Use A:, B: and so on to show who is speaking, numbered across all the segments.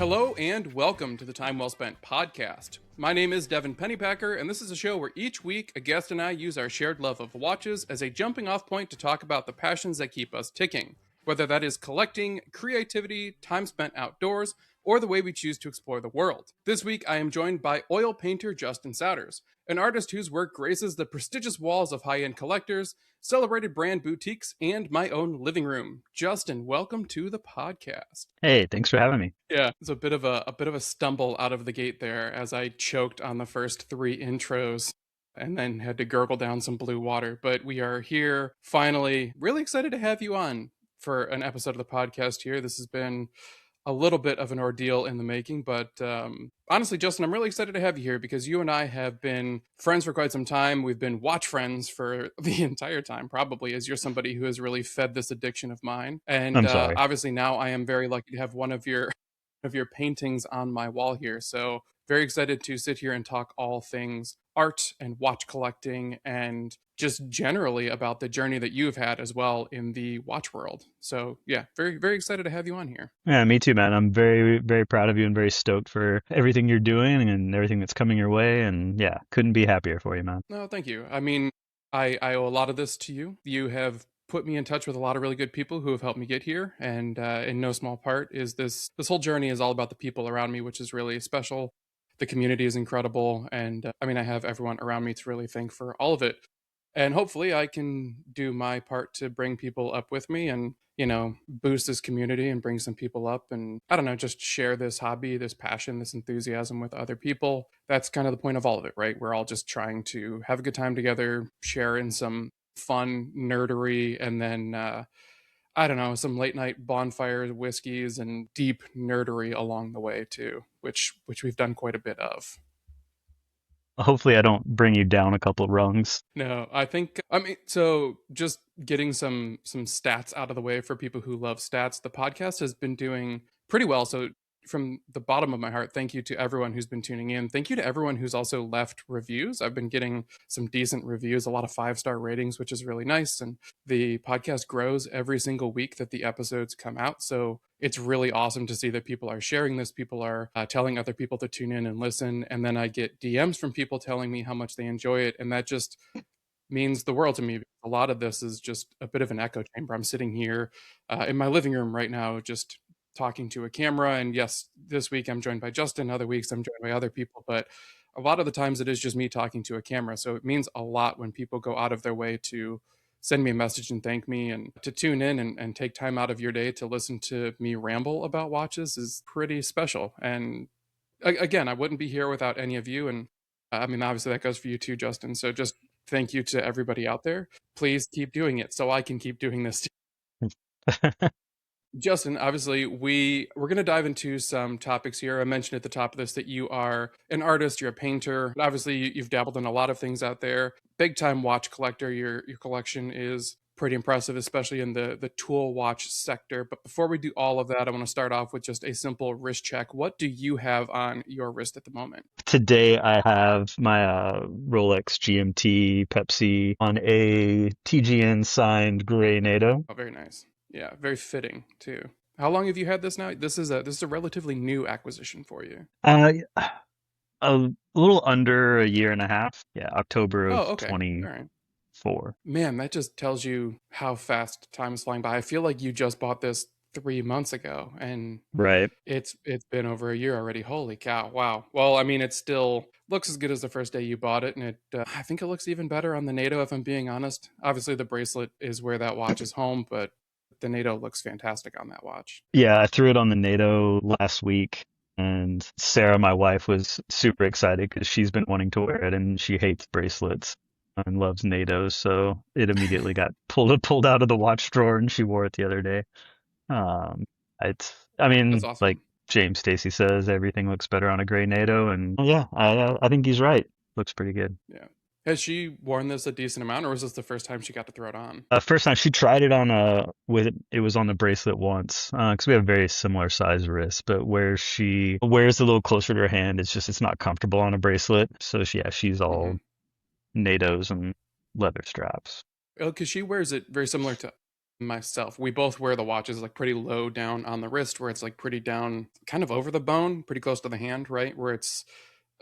A: Hello and welcome to the Time Well Spent podcast. My name is Devin Pennypacker, and this is a show where each week a guest and I use our shared love of watches as a jumping off point to talk about the passions that keep us ticking, whether that is collecting, creativity, time spent outdoors, or the way we choose to explore the world. This week I am joined by oil painter Justin Sowders, an artist whose work graces the prestigious walls of high-end collectors, celebrated brand boutiques, and my own living room. Justin, welcome to the podcast.
B: Hey, thanks for having me.
A: Yeah, it's a bit of a stumble out of the gate there as I choked on the first three intros and then had to gurgle down some blue water. But we are here finally. Really excited to have you on for an episode of the podcast here. This has been a little bit of an ordeal in the making, but honestly, Justin, I'm really excited to have you here because you and I have been friends for quite some time. We've been watch friends for the entire time, probably, as you're somebody who has really fed this addiction of mine. And
B: I'm sorry.
A: obviously now I am very lucky to have one of your paintings on my wall here. So very excited to sit here and talk all things art and watch collecting and just generally about the journey that you've had as well in the watch world. So yeah, very, very excited to have you on here.
B: Yeah, me too, man. I'm very, very proud of you and very stoked for everything you're doing and everything that's coming your way. And yeah, couldn't be happier for you, man.
A: No, thank you. I mean, I owe a lot of this to you. You have put me in touch with a lot of really good people who have helped me get here. And in no small part is this whole journey is all about the people around me, which is really special. The community is incredible. And I mean, I have everyone around me to really thank for all of it. And hopefully I can do my part to bring people up with me and, you know, boost this community and bring some people up and, I don't know, just share this hobby, this passion, this enthusiasm with other people. That's kind of the point of all of it, right? We're all just trying to have a good time together, share in some fun nerdery, and then, I don't know, some late night bonfires, whiskeys, and deep nerdery along the way too, which we've done quite a bit of.
B: Hopefully, I don't bring you down a couple rungs.
A: No, I mean, so just getting some stats out of the way for people who love stats, the podcast has been doing pretty well. So from the bottom of my heart, thank you to everyone who's been tuning in. Thank you to everyone who's also left reviews. I've been getting some decent reviews, a lot of 5-star ratings, which is really nice. And the podcast grows every single week that the episodes come out. So it's really awesome to see that people are sharing this. People are telling other people to tune in and listen. And then I get DMs from people telling me how much they enjoy it. And that just means the world to me. A lot of this is just a bit of an echo chamber. I'm sitting here in my living room right now, just talking to a camera. And yes, this week I'm joined by Justin. Other weeks I'm joined by other people. But a lot of the times it is just me talking to a camera. So it means a lot when people go out of their way to send me a message and thank me, and to tune in and take time out of your day to listen to me ramble about watches is pretty special. And again, I wouldn't be here without any of you. And I mean, obviously that goes for you too, Justin. So just thank you to everybody out there. Please keep doing it so I can keep doing this too. Justin, obviously, we're going to dive into some topics here. I mentioned at the top of this that you are an artist, you're a painter. Obviously, you've dabbled in a lot of things out there. Big time watch collector. Your collection is pretty impressive, especially in the tool watch sector. But before we do all of that, I want to start off with just a simple wrist check. What do you have on your wrist at the moment?
B: Today, I have my Rolex GMT Pepsi on a TGN signed gray NATO.
A: Oh, very nice. Yeah, very fitting too. How long have you had this now? This is a relatively new acquisition for you.
B: A little under a year and a half. Yeah, October of
A: okay.
B: 24.
A: All right. Man, that just tells you how fast time is flying by. I feel like you just bought this 3 months ago, and
B: right.
A: It's been over a year already. Holy cow! Wow. Well, I mean, it still looks as good as the first day you bought it, and it I think it looks even better on the NATO. If I'm being honest, obviously the bracelet is where that watch is home, but the NATO looks fantastic on that watch.
B: Yeah, I threw it on the NATO last week, and Sarah, my wife, was super excited because she's been wanting to wear it, and she hates bracelets and loves NATOs, so it immediately got pulled out of the watch drawer, and she wore it the other day. I mean,
A: That's awesome.
B: like James Stacy says, everything looks better on a gray NATO, and yeah, I think he's right. Looks pretty good.
A: Yeah. Has she worn this a decent amount, or was this the first time she got to throw it on?
B: First time she tried it on it was on the bracelet once, because we have very similar size wrists, but where she wears a little closer to her hand, it's not comfortable on a bracelet. So she's all NATOs and leather straps.
A: Oh, because she wears it very similar to myself. We both wear the watches like pretty low down on the wrist, where it's like pretty down, kind of over the bone, pretty close to the hand, right? Where it's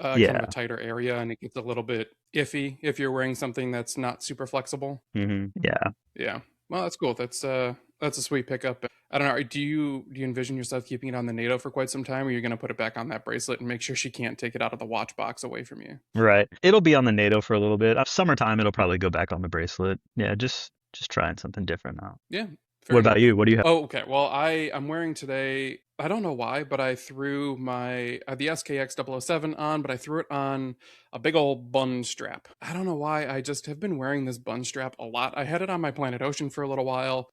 A: kind of a
B: Yeah.
A: tighter area, and it gets a little bit iffy if you're wearing something that's not super flexible.
B: Yeah.
A: Yeah. Well, that's cool. That's a sweet pickup. I don't know. Do you envision yourself keeping it on the NATO for quite some time, or are you going to put it back on that bracelet and make sure she can't take it out of the watch box away from you?
B: Right. It'll be on the NATO for a little bit. Summertime, it'll probably go back on the bracelet. Yeah, just trying something different now.
A: Yeah.
B: What
A: Fair
B: about
A: enough.
B: you? What do you have?
A: Oh, okay. Well, I'm wearing today. I don't know why, but I threw my the SKX 007 on, but I threw it on a big old bun strap. I don't know why. I just have been wearing this bun strap a lot. I had it on my Planet Ocean for a little while,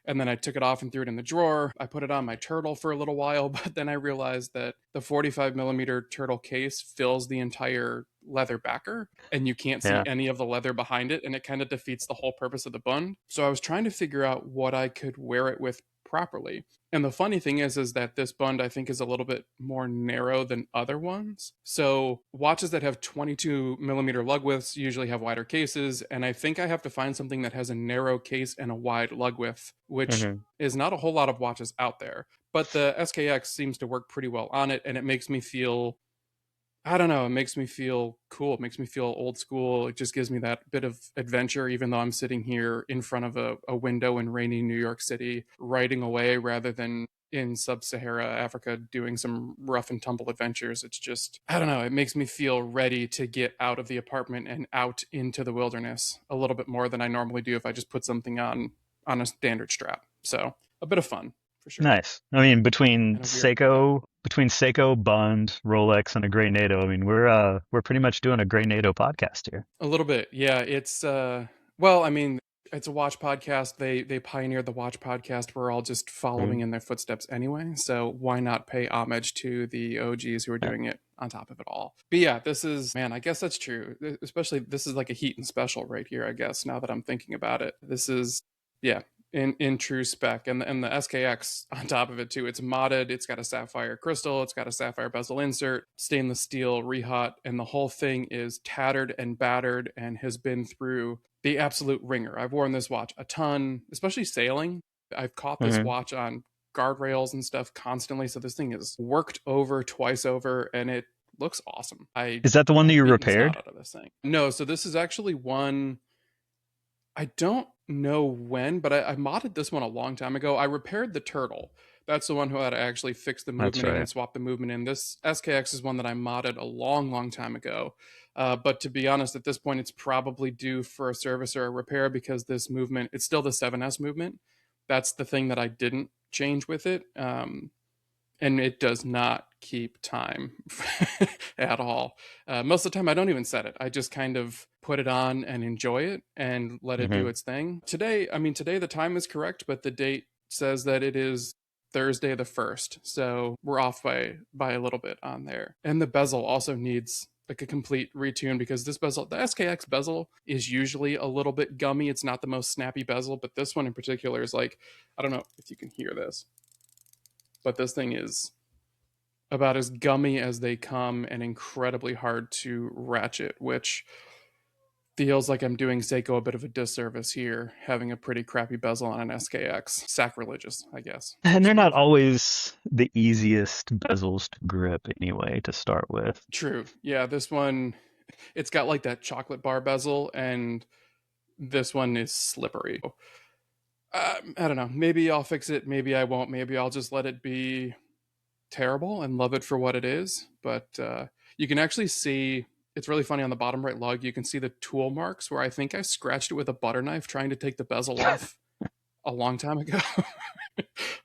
A: and then I took it off and threw it in the drawer. I put it on my turtle for a little while, but then I realized that the 45 millimeter turtle case fills the entire leather backer, and you can't see
B: Yeah.
A: any of the leather behind it, and it kind of defeats the whole purpose of the bun. So I was trying to figure out what I could wear it with properly. And the funny thing is that this bund I think is a little bit more narrow than other ones. So watches that have 22 millimeter lug widths usually have wider cases, and I think I have to find something that has a narrow case and a wide lug width, which
B: hmm
A: is not a whole lot of watches out there. But the SKX seems to work pretty well on it, and it makes me feel, I don't know, it makes me feel cool. It makes me feel old school. It just gives me that bit of adventure, even though I'm sitting here in front of a window in rainy New York City, writing away rather than in sub Sahara Africa doing some rough and tumble adventures. It's just, I don't know, it makes me feel ready to get out of the apartment and out into the wilderness a little bit more than I normally do if I just put something on a standard strap. So a bit of fun for sure.
B: Nice. I mean, between
A: And a weird pickup.
B: Seiko, Bund, Rolex, and a Grey NATO, I mean, we're pretty much doing a Grey NATO podcast here.
A: A little bit, yeah. It's well, I mean, it's a watch podcast. They pioneered the watch podcast. We're all just following
B: Mhm.
A: in their footsteps anyway. So why not pay homage to the OGs who are
B: Yeah.
A: doing it on top of it all? But yeah, this is, man, I guess that's true. Especially this is like a Heat and special right here, I guess, now that I'm thinking about it. This is, yeah, in true spec, and the SKX on top of it too. It's modded. It's got a sapphire crystal. It's got a sapphire bezel insert, stainless steel rehot, and the whole thing is tattered and battered and has been through the absolute ringer. I've worn this watch a ton, especially sailing. I've caught this
B: Mhm.
A: watch on guardrails and stuff constantly. So this thing is worked over twice over, and it looks awesome.
B: Is that the one that
A: I'm
B: you
A: beating the snot
B: repaired?
A: out of this thing. No, so this is actually one I don't know when, but I modded this one a long time ago. I repaired the turtle. That's the one who had to actually fix the
B: That's
A: movement in
B: right.
A: and swap the movement in. This SKX is one that I modded a long, long time ago. But to be honest, at this point, it's probably due for a service or a repair because this movement, it's still the 7S movement. That's the thing that I didn't change with it. And it does not keep time at all. Most of the time, I don't even set it. I just kind of put it on and enjoy it and let it do
B: hmm
A: its thing. Today, I mean, today the time is correct, but the date says that it is Thursday the 1st. So we're off by a little bit on there. And the bezel also needs like a complete retune because this bezel, the SKX bezel, is usually a little bit gummy. It's not the most snappy bezel, but this one in particular is like, I don't know if you can hear this, but this thing is about as gummy as they come and incredibly hard to ratchet, which feels like I'm doing Seiko a bit of a disservice here, having a pretty crappy bezel on an SKX. Sacrilegious, I guess, so
B: And
A: to
B: they're not
A: speak.
B: always the easiest bezels to grip anyway to start with.
A: True. Yeah, this one, it's got like that chocolate bar bezel, and this one is slippery. I don't know. Maybe I'll fix it. Maybe I won't. Maybe I'll just let it be terrible and love it for what it is. But you can actually see, it's really funny on the bottom right lug. You can see the tool marks where I think I scratched it with a butter knife trying to take the bezel off a long time ago.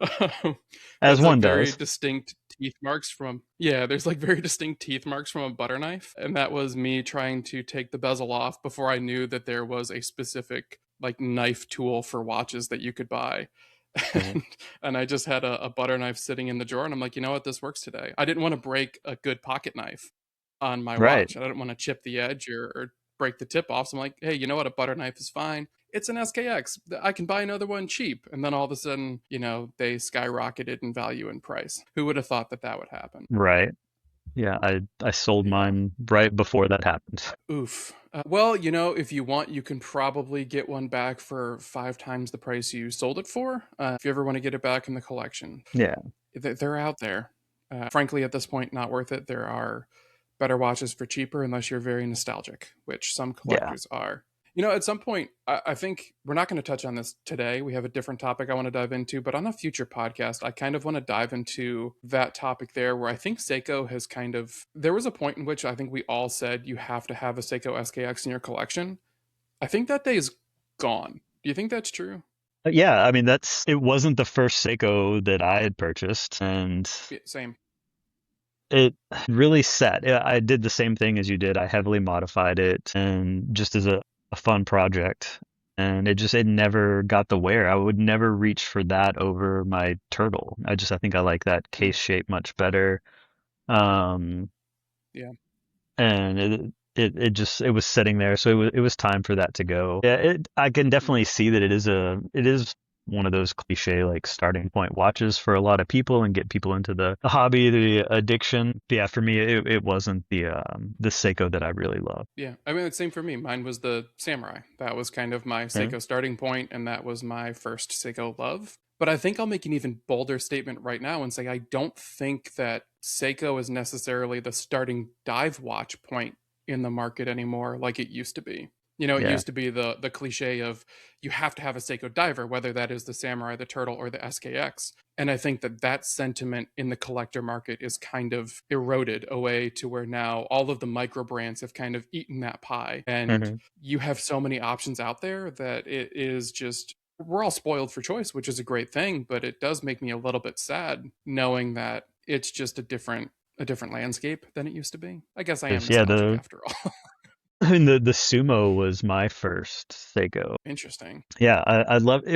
A: um,
B: As
A: there's like
B: one
A: very
B: does.
A: distinct teeth marks from, yeah, there's like very distinct teeth marks from a butter knife. And that was me trying to take the bezel off before I knew that there was a specific like knife tool for watches that you could buy.
B: Mhm.
A: And I just had a butter knife sitting in the drawer, and I'm like, you know what, this works today. I didn't want to break a good pocket knife on my
B: Right.
A: watch. I didn't want to chip the edge or break the tip off. So I'm like, hey, you know what, a butter knife is fine. It's an SKX. I can buy another one cheap. And then all of a sudden, they skyrocketed in value and price. Who would have thought that that would happen?
B: Right. Yeah, I sold
A: Yeah.
B: mine right before that happened.
A: Oof. Well, if you want, you can probably get one back for 5 times the price you sold it for. If you ever want to get it back in the collection,
B: Yeah,
A: they're out there. Frankly, at this point, not worth it. There are better watches for cheaper unless you're very nostalgic, which some
B: yeah,
A: collectors are. At some point, I think we're not going to touch on this today. We have a different topic I want to dive into, but on a future podcast, I kind of want to dive into that topic there where I think Seiko has kind of. There was a point in which I think we all said you have to have a Seiko SKX in your collection. I think that day is gone. Do you think that's true?
B: yeah. I mean, it wasn't the first Seiko that I had purchased, and
A: Yeah, same.
B: it really set. I did the same thing as you did. I heavily modified it, and just as a fun project. And it never got the wear. I would never reach for that over my turtle. I think I like that
A: Hmm.
B: case shape much better. Um,
A: Yeah.
B: and it was sitting there, so it was time for that to go. Yeah, I can
A: Hmm.
B: definitely see that it is one of those cliche like starting point watches for a lot of people and get people into the hobby, the addiction. But yeah, for me it wasn't the Seiko that I really love.
A: Yeah, I mean, it's same for me. Mine was the Samurai. That was kind of my
B: Yeah.
A: Seiko starting point, and that was my first Seiko love. But I think I'll make an even bolder statement right now and say I don't think that Seiko is necessarily the starting dive watch point in the market anymore like it used to be. It
B: Yeah.
A: used to be the cliche of you have to have a Seiko diver, whether that is the Samurai, the Turtle, or the SKX. And I think that sentiment in the collector market is kind of eroded away to where now all of the micro brands have kind of eaten that pie. And
B: Hmm.
A: you have so many options out there that it is just, we're all spoiled for choice, which is a great thing, but it does make me a little bit sad knowing that it's just a different landscape than it used to be. I guess I am
B: Yeah,
A: nostalgic after all.
B: I mean the Sumo was my first Seiko.
A: Interesting.
B: Yeah, I loved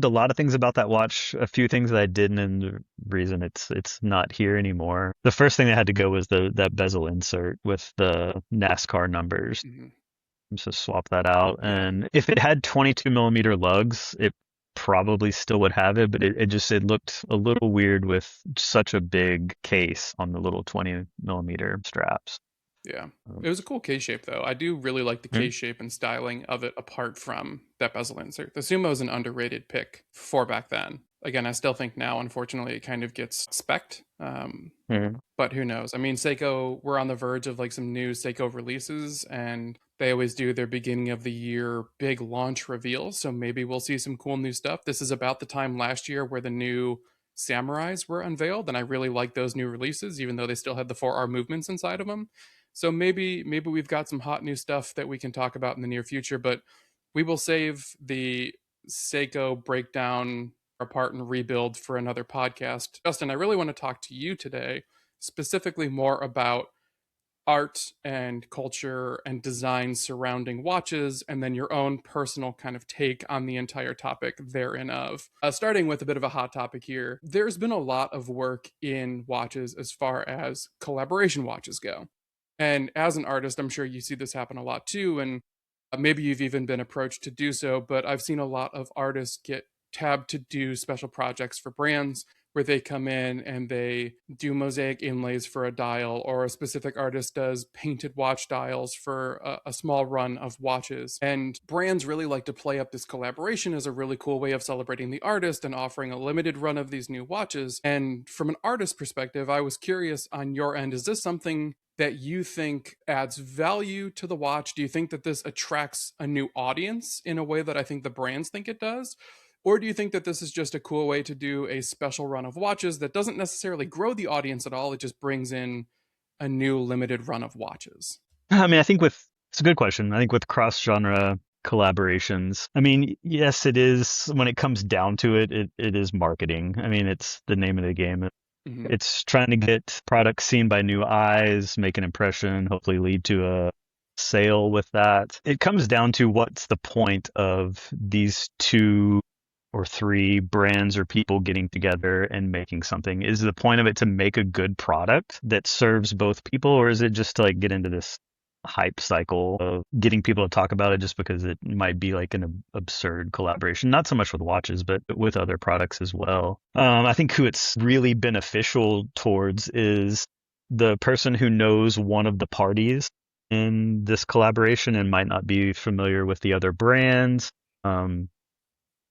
B: a lot of things about that watch. A few things that I didn't, and the reason it's not here anymore. The first thing that had to go was the that bezel insert with the NASCAR numbers.
A: Hmm.
B: So swap that out.
A: Yeah.
B: And if it had 22 millimeter lugs, it probably still would have it, but it looked a little weird with such a big case on the little 20 millimeter straps.
A: Yeah.
B: Um,
A: It was a cool case shape though. I do really like the
B: hmm,
A: case shape and styling of it apart from that bezel insert. The Sumo is an underrated pick for back then. Again, I still think now, unfortunately, it kind of gets specced.
B: hmm,
A: But who knows? I mean, Seiko, we're on the verge of like some new Seiko releases, and they always do their beginning of the year big launch reveals. So maybe we'll see some cool new stuff. This is about the time last year where the new Samurais were unveiled, and I really like those new releases, even though they still had the 4R movements inside of them. So maybe we've got some hot new stuff that we can talk about in the near future, but we will save the Seiko breakdown apart and rebuild for another podcast. Justin, I really want to talk to you today, specifically more about art and culture and design surrounding watches, and then your own personal kind of take on the entire topic therein of. Starting with a bit of a hot topic here, there's been a lot of work in watches as far as collaboration watches go. And as an artist, I'm sure you see this happen a lot too. And maybe you've even been approached to do so, but I've seen a lot of artists get tabbed to do special projects for brands where they come in and they do mosaic inlays for a dial, or a specific artist does painted watch dials for a small run of watches. And brands really like to play up this collaboration as a really cool way of celebrating the artist and offering a limited run of these new watches. And from an artist perspective, I was curious on your end, is this something that you think adds value to the watch? Do you think that this attracts a new audience in a way that I think the brands think it does? Or do you think that this is just a cool way to do a special run of watches that doesn't necessarily grow the audience at all? It just brings in a new limited run of watches.
B: I mean, it's a good question. I think with cross-genre collaborations, I mean, yes, it is when it comes down to it, it is marketing. I mean, it's the name of the game.
A: Hmm.
B: It's trying to get products seen by new eyes, make an impression, hopefully lead to a sale with that. It comes down to what's the point of these two or three brands or people getting together and making something. Is the point of it to make a good product that serves both people, or is it just to like get into this hype cycle of getting people to talk about it just because it might be like an absurd collaboration? Not so much with watches, but with other products as well. I think who it's really beneficial towards is the person who knows one of the parties in this collaboration and might not be familiar with the other brands. Um,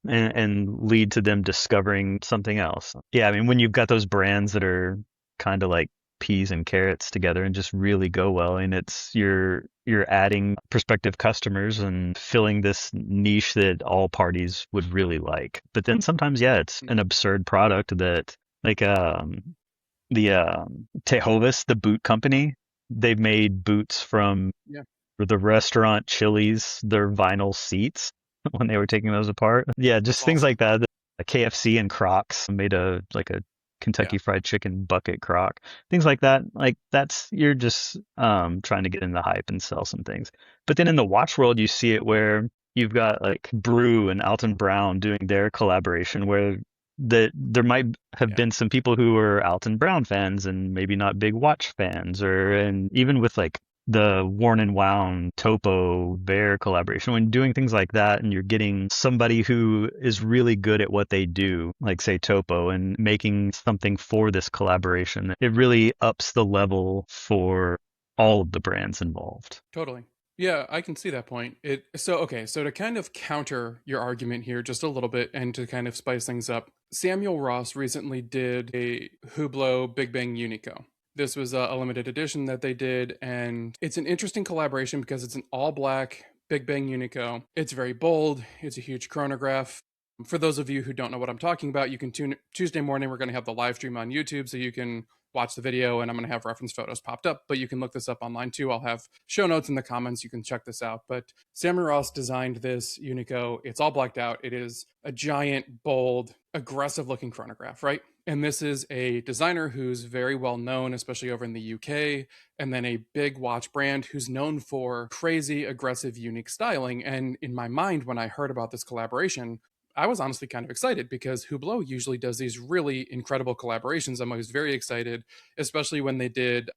B: and lead to them discovering something else. Yeah, I mean, when you've got those brands that are kind of like peas and carrots together and just really go well, and it's you're adding prospective customers and filling this niche that all parties would really like. But then sometimes, yeah, it's an absurd product that like the Tejovis, the boot company, they've made boots from
A: Yeah.
B: the restaurant Chili's, their vinyl seats when they were taking those apart. Yeah,
A: That's
B: just things
A: awesome.
B: like that. KFC and Crocs made a like a
A: Yeah.
B: Kentucky Fried Chicken bucket crock. Things like that. Like that's you're just trying to get in the hype and sell some things. But then in the watch world, you see it where you've got like Brew and Alton Brown doing their collaboration where there might have
A: Yeah.
B: been some people who were Alton Brown fans and maybe not big watch fans, or and even with like the Worn and Wound Topo Bear collaboration, when doing things like that and you're getting somebody who is really good at what they do, like say Topo, and making something for this collaboration, it really ups the level for all of the brands involved.
A: Totally. Yeah, I can see that point. So to kind of counter your argument here just a little bit and to kind of spice things up, Samuel Ross recently did a Hublot Big Bang Unico. This was a limited edition that they did, and it's an interesting collaboration because it's an all black Big Bang Unico. It's very bold, it's a huge chronograph. For those of you who don't know what I'm talking about, you can tune Tuesday morning. We're going to have the live stream on YouTube, so you can watch the video, and I'm going to have reference photos popped up, but you can look this up online too. I'll have show notes in the comments. You can check this out. But Samuel Ross designed this Unico. It's all blacked out. It is a giant, bold, aggressive looking chronograph, right? And this is a designer who's very well known, especially over in the UK, and then a big watch brand who's known for crazy, aggressive, unique styling. And in my mind, when I heard about this collaboration, I was honestly kind of excited because Hublot usually does these really incredible collaborations. I'm always very excited, especially when they did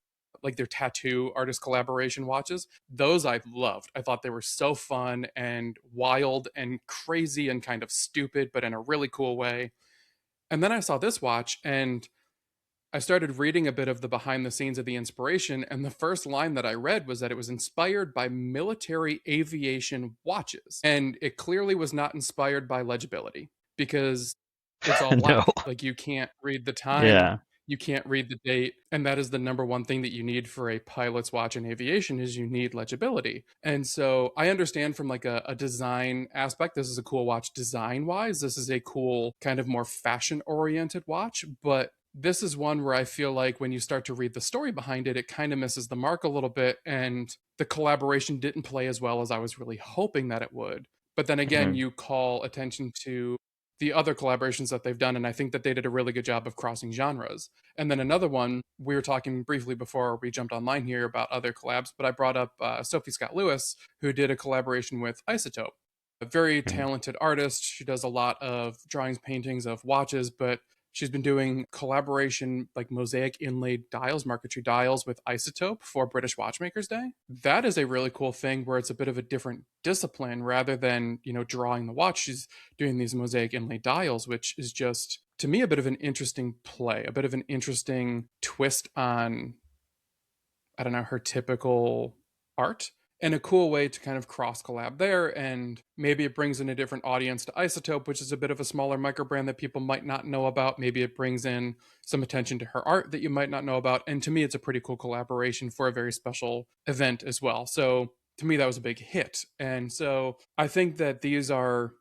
A: like their tattoo artist collaboration watches. Those I loved. I thought they were so fun and wild and crazy and kind of stupid, but in a really cool way. And then I saw this watch and I started reading a bit of the behind the scenes of the inspiration, and the first line that I read was that it was inspired by military aviation watches. And it clearly was not inspired by legibility because it's all
B: No.
A: black. Like you can't read the time,
B: Yeah.
A: you can't read the date, and that is the number one thing that you need for a pilot's watch in aviation is you need legibility. And so I understand from like a design aspect, this is a cool watch design wise. This is a cool kind of more fashion oriented watch, but this is one where I feel like when you start to read the story behind it, it kind of misses the mark a little bit. And the collaboration didn't play as well as I was really hoping that it would. But then again,
B: Mhm.
A: you call attention to the other collaborations that they've done. And I think that they did a really good job of crossing genres. And then another one, we were talking briefly before we jumped online here about other collabs, but I brought up Sophie Scott Lewis, who did a collaboration with Isotope, a very
B: Mhm.
A: talented artist. She does a lot of drawings, paintings of watches, but she's been doing collaboration like mosaic inlaid dials, marquetry dials with Isotope for British Watchmakers Day. That is a really cool thing where it's a bit of a different discipline rather than, drawing the watch. She's doing these mosaic inlaid dials, which is just to me a bit of an interesting play, a bit of an interesting twist on I don't know, her typical art and a cool way to kind of cross collab there. And maybe it brings in a different audience to Isotope, which is a bit of a smaller micro brand that people might not know about. Maybe it brings in some attention to her art that you might not know about. And to me, it's a pretty cool collaboration for a very special event as well. So to me, that was a big hit. And so I think that these are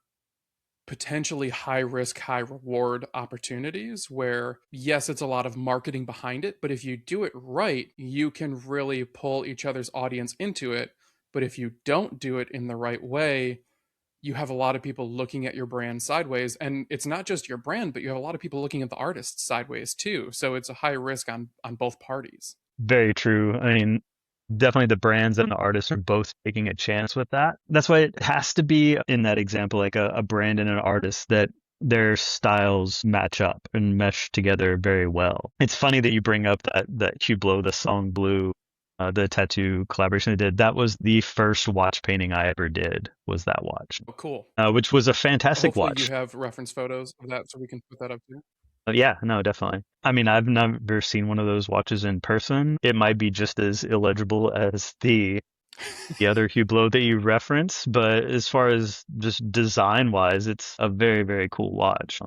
A: potentially high risk, high reward opportunities where, yes, it's a lot of marketing behind it, but if you do it right, you can really pull each other's audience into it. But if you don't do it in the right way, you have a lot of people looking at your brand sideways. And it's not just your brand, but you have a lot of people looking at the artist sideways too. So it's a high risk on both parties.
B: Very true. I mean, definitely the brands and the artists are both taking a chance with that. That's why it has to be in that example, like a brand and an artist that their styles match up and mesh together very well. It's funny that you bring up that Hublot, the Song Blue, the tattoo collaboration they did. That was the first watch painting I ever did. Was that watch,
A: Oh, cool.
B: which was a fantastic
A: Hopefully you
B: watch.
A: have reference photos of that so we can put that up too.
B: Yeah, no, definitely. I mean, I've never seen one of those watches in person. It might be just as illegible as the other Hublot that you reference, but as far as just design wise, it's a very, very cool watch.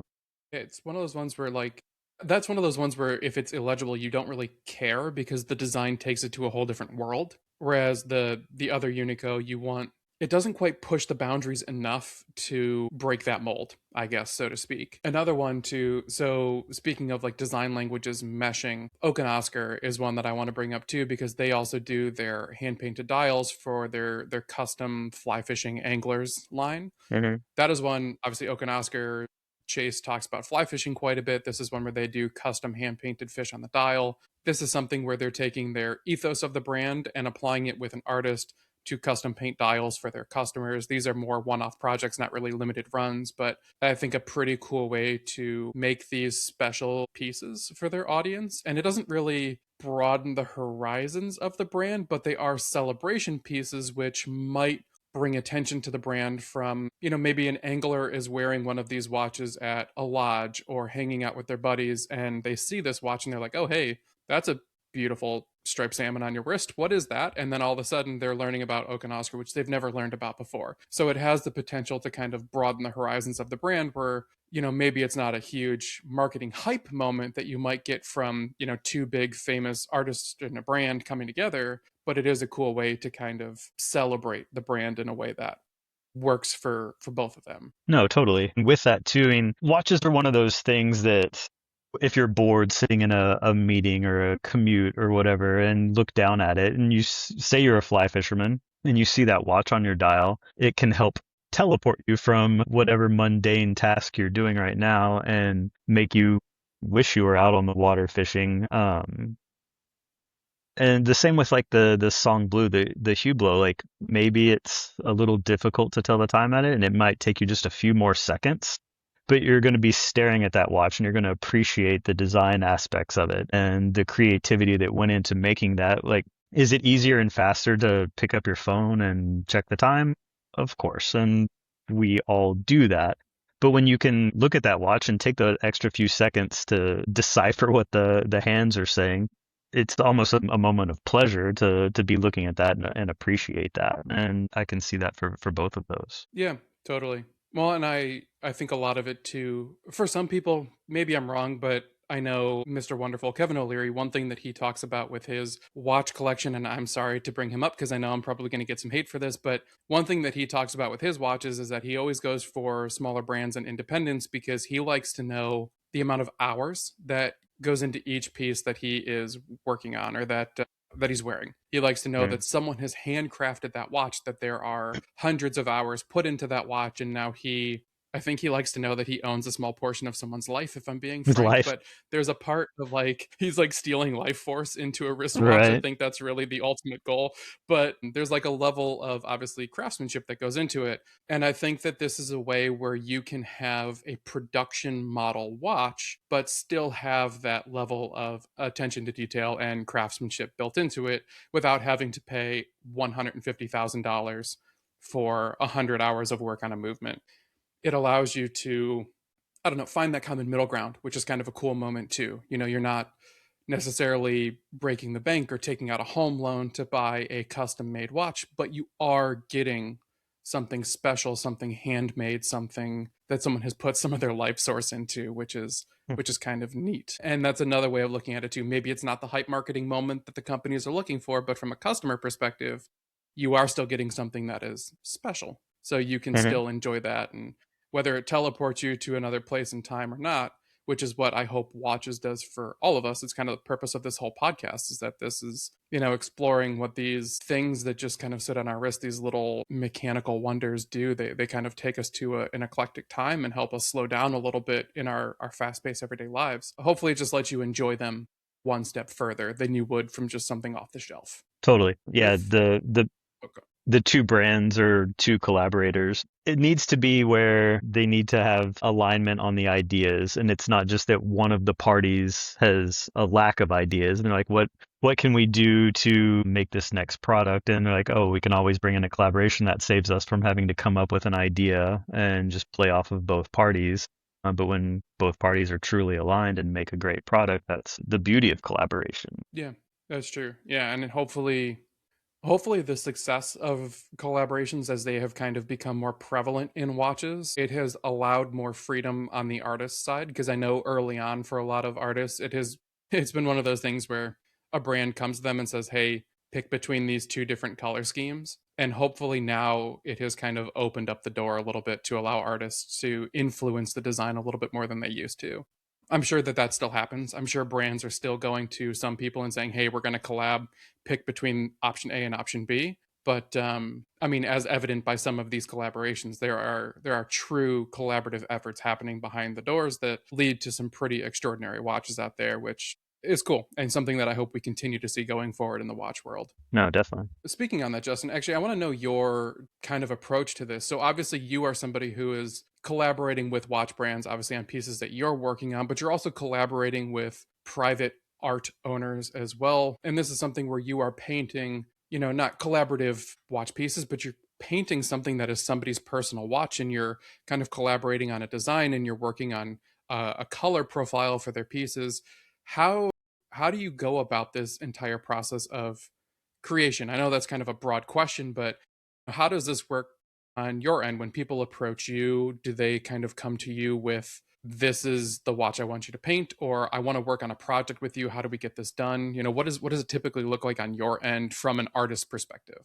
A: It's one of those ones where like that's one of those ones where if it's illegible, you don't really care because the design takes it to a whole different world. Whereas the other Unico, you want it doesn't quite push the boundaries enough to break that mold, I guess, so to speak. Another one too. So speaking of like design languages meshing, Oak and Oscar is one that I want to bring up too because they also do their hand painted dials for their custom fly fishing anglers line.
B: Hmm.
A: That is one, obviously, Oak and Oscar. Chase talks about fly fishing quite a bit. This is one where they do custom hand painted fish on the dial. This is something where they're taking their ethos of the brand and applying it with an artist to custom paint dials for their customers. These are more one off projects, not really limited runs, but I think a pretty cool way to make these special pieces for their audience. And it doesn't really broaden the horizons of the brand, but they are celebration pieces, which might bring attention to the brand from, maybe an angler is wearing one of these watches at a lodge or hanging out with their buddies and they see this watch and they're like, oh, hey, that's a beautiful striped salmon on your wrist. What is that? And then all of a sudden they're learning about Oak and Oscar, which they've never learned about before. So it has the potential to kind of broaden the horizons of the brand where, maybe it's not a huge marketing hype moment that you might get from, two big famous artists in a brand coming together, but it is a cool way to kind of celebrate the brand in a way that works for both of them.
B: No, totally. And with that too, I mean, watches are one of those things that if you're bored sitting in a meeting or a commute or whatever and look down at it and you say you're a fly fisherman and you see that watch on your dial, it can help teleport you from whatever mundane task you're doing right now and make you wish you were out on the water fishing. And the same with like the song Blue, the Hublot, like maybe it's a little difficult to tell the time at it and it might take you just a few more seconds, but you're going to be staring at that watch and you're going to appreciate the design aspects of it and the creativity that went into making that. Like, is it easier and faster to pick up your phone and check the time? Of course. And we all do that. But when you can look at that watch and take the extra few seconds to decipher what the hands are saying, it's almost a moment of pleasure to be looking at that and appreciate that. And I can see that for both of those.
A: Yeah, totally. Well, and I think a lot of it too. For some people, maybe I'm wrong, but I know Mr. Wonderful Kevin O'Leary. One thing that he talks about with his watch collection, and I'm sorry to bring him up because I know I'm probably going to get some hate for this, but one thing that he talks about with his watches is that he always goes for smaller brands and independents because he likes to know the amount of hours that goes into each piece that he is working on or that he's wearing. He likes to know
B: Mm.
A: that someone has handcrafted that watch, that there are hundreds of hours put into that watch, and now I think he likes to know that he owns a small portion of someone's life, if I'm being
B: With
A: frank.
B: life,
A: But there's a part of like, he's like stealing life force into a wristwatch. I
B: right?
A: think that's really the ultimate goal. But there's like a level of obviously craftsmanship that goes into it. And I think that this is a way where you can have a production model watch, but still have that level of attention to detail and craftsmanship built into it without having to pay $150,000 for 100 hours of work on a movement. It allows you to, I don't know, find that common middle ground, which is kind of a cool moment too. You're not necessarily breaking the bank or taking out a home loan to buy a custom made watch, but you are getting something special, something handmade, something that someone has put some of their life source into, which is kind of neat. And that's another way of looking at it too. Maybe it's not the hype marketing moment that the companies are looking for, but from a customer perspective, you are still getting something that is special. So you can
B: Hmm.
A: still enjoy that. And whether it teleports you to another place and time or not, which is what I hope Watches does for all of us. It's kind of the purpose of this whole podcast is that this is, exploring what these things that just kind of sit on our wrist, these little mechanical wonders do. They kind of take us to an eclectic time and help us slow down a little bit in our fast-paced everyday lives. Hopefully it just lets you enjoy them one step further than you would from just something off the shelf.
B: Totally. Yeah,
A: With okay.
B: the two brands or two collaborators, it needs to be where they need to have alignment on the ideas, and it's not just that one of the parties has a lack of ideas and they're like, what can we do to make this next product? And they're like, oh, we can always bring in a collaboration that saves us from having to come up with an idea and just play off of both parties. But when both parties are truly aligned and make a great product, that's the beauty of collaboration.
A: Yeah, that's true. Yeah, and then hopefully the success of collaborations as they have kind of become more prevalent in watches, it has allowed more freedom on the artist side, because I know early on for a lot of artists it's been one of those things where a brand comes to them and says, "Hey, pick between these two different color schemes." And hopefully now it has kind of opened up the door a little bit to allow artists to influence the design a little bit more than they used to. I'm sure that that still happens. I'm sure brands are still going to some people and saying, "Hey, we're going to collab, pick between option A and option B." But I mean, as evident by some of these collaborations, there are true collaborative efforts happening behind the doors that lead to some pretty extraordinary watches out there, which is cool and something that I hope we continue to see going forward in the watch world.
B: No, definitely.
A: Speaking on that, Justin, actually, I want to know your kind of approach to this. So, obviously, you are somebody who is collaborating with watch brands, obviously, on pieces that you're working on, but you're also collaborating with private art owners as well. And this is something where you are painting, not collaborative watch pieces, but you're painting something that is somebody's personal watch, and you're kind of collaborating on a design, and you're working on a color profile for their pieces. How do you go about this entire process of creation? I know that's kind of a broad question, but how does this work on your end when people approach you? Do they kind of come to you with, "This is the watch I want you to paint," or "I want to work on a project with you. How do we get this done?" What does it typically look like on your end from an artist perspective?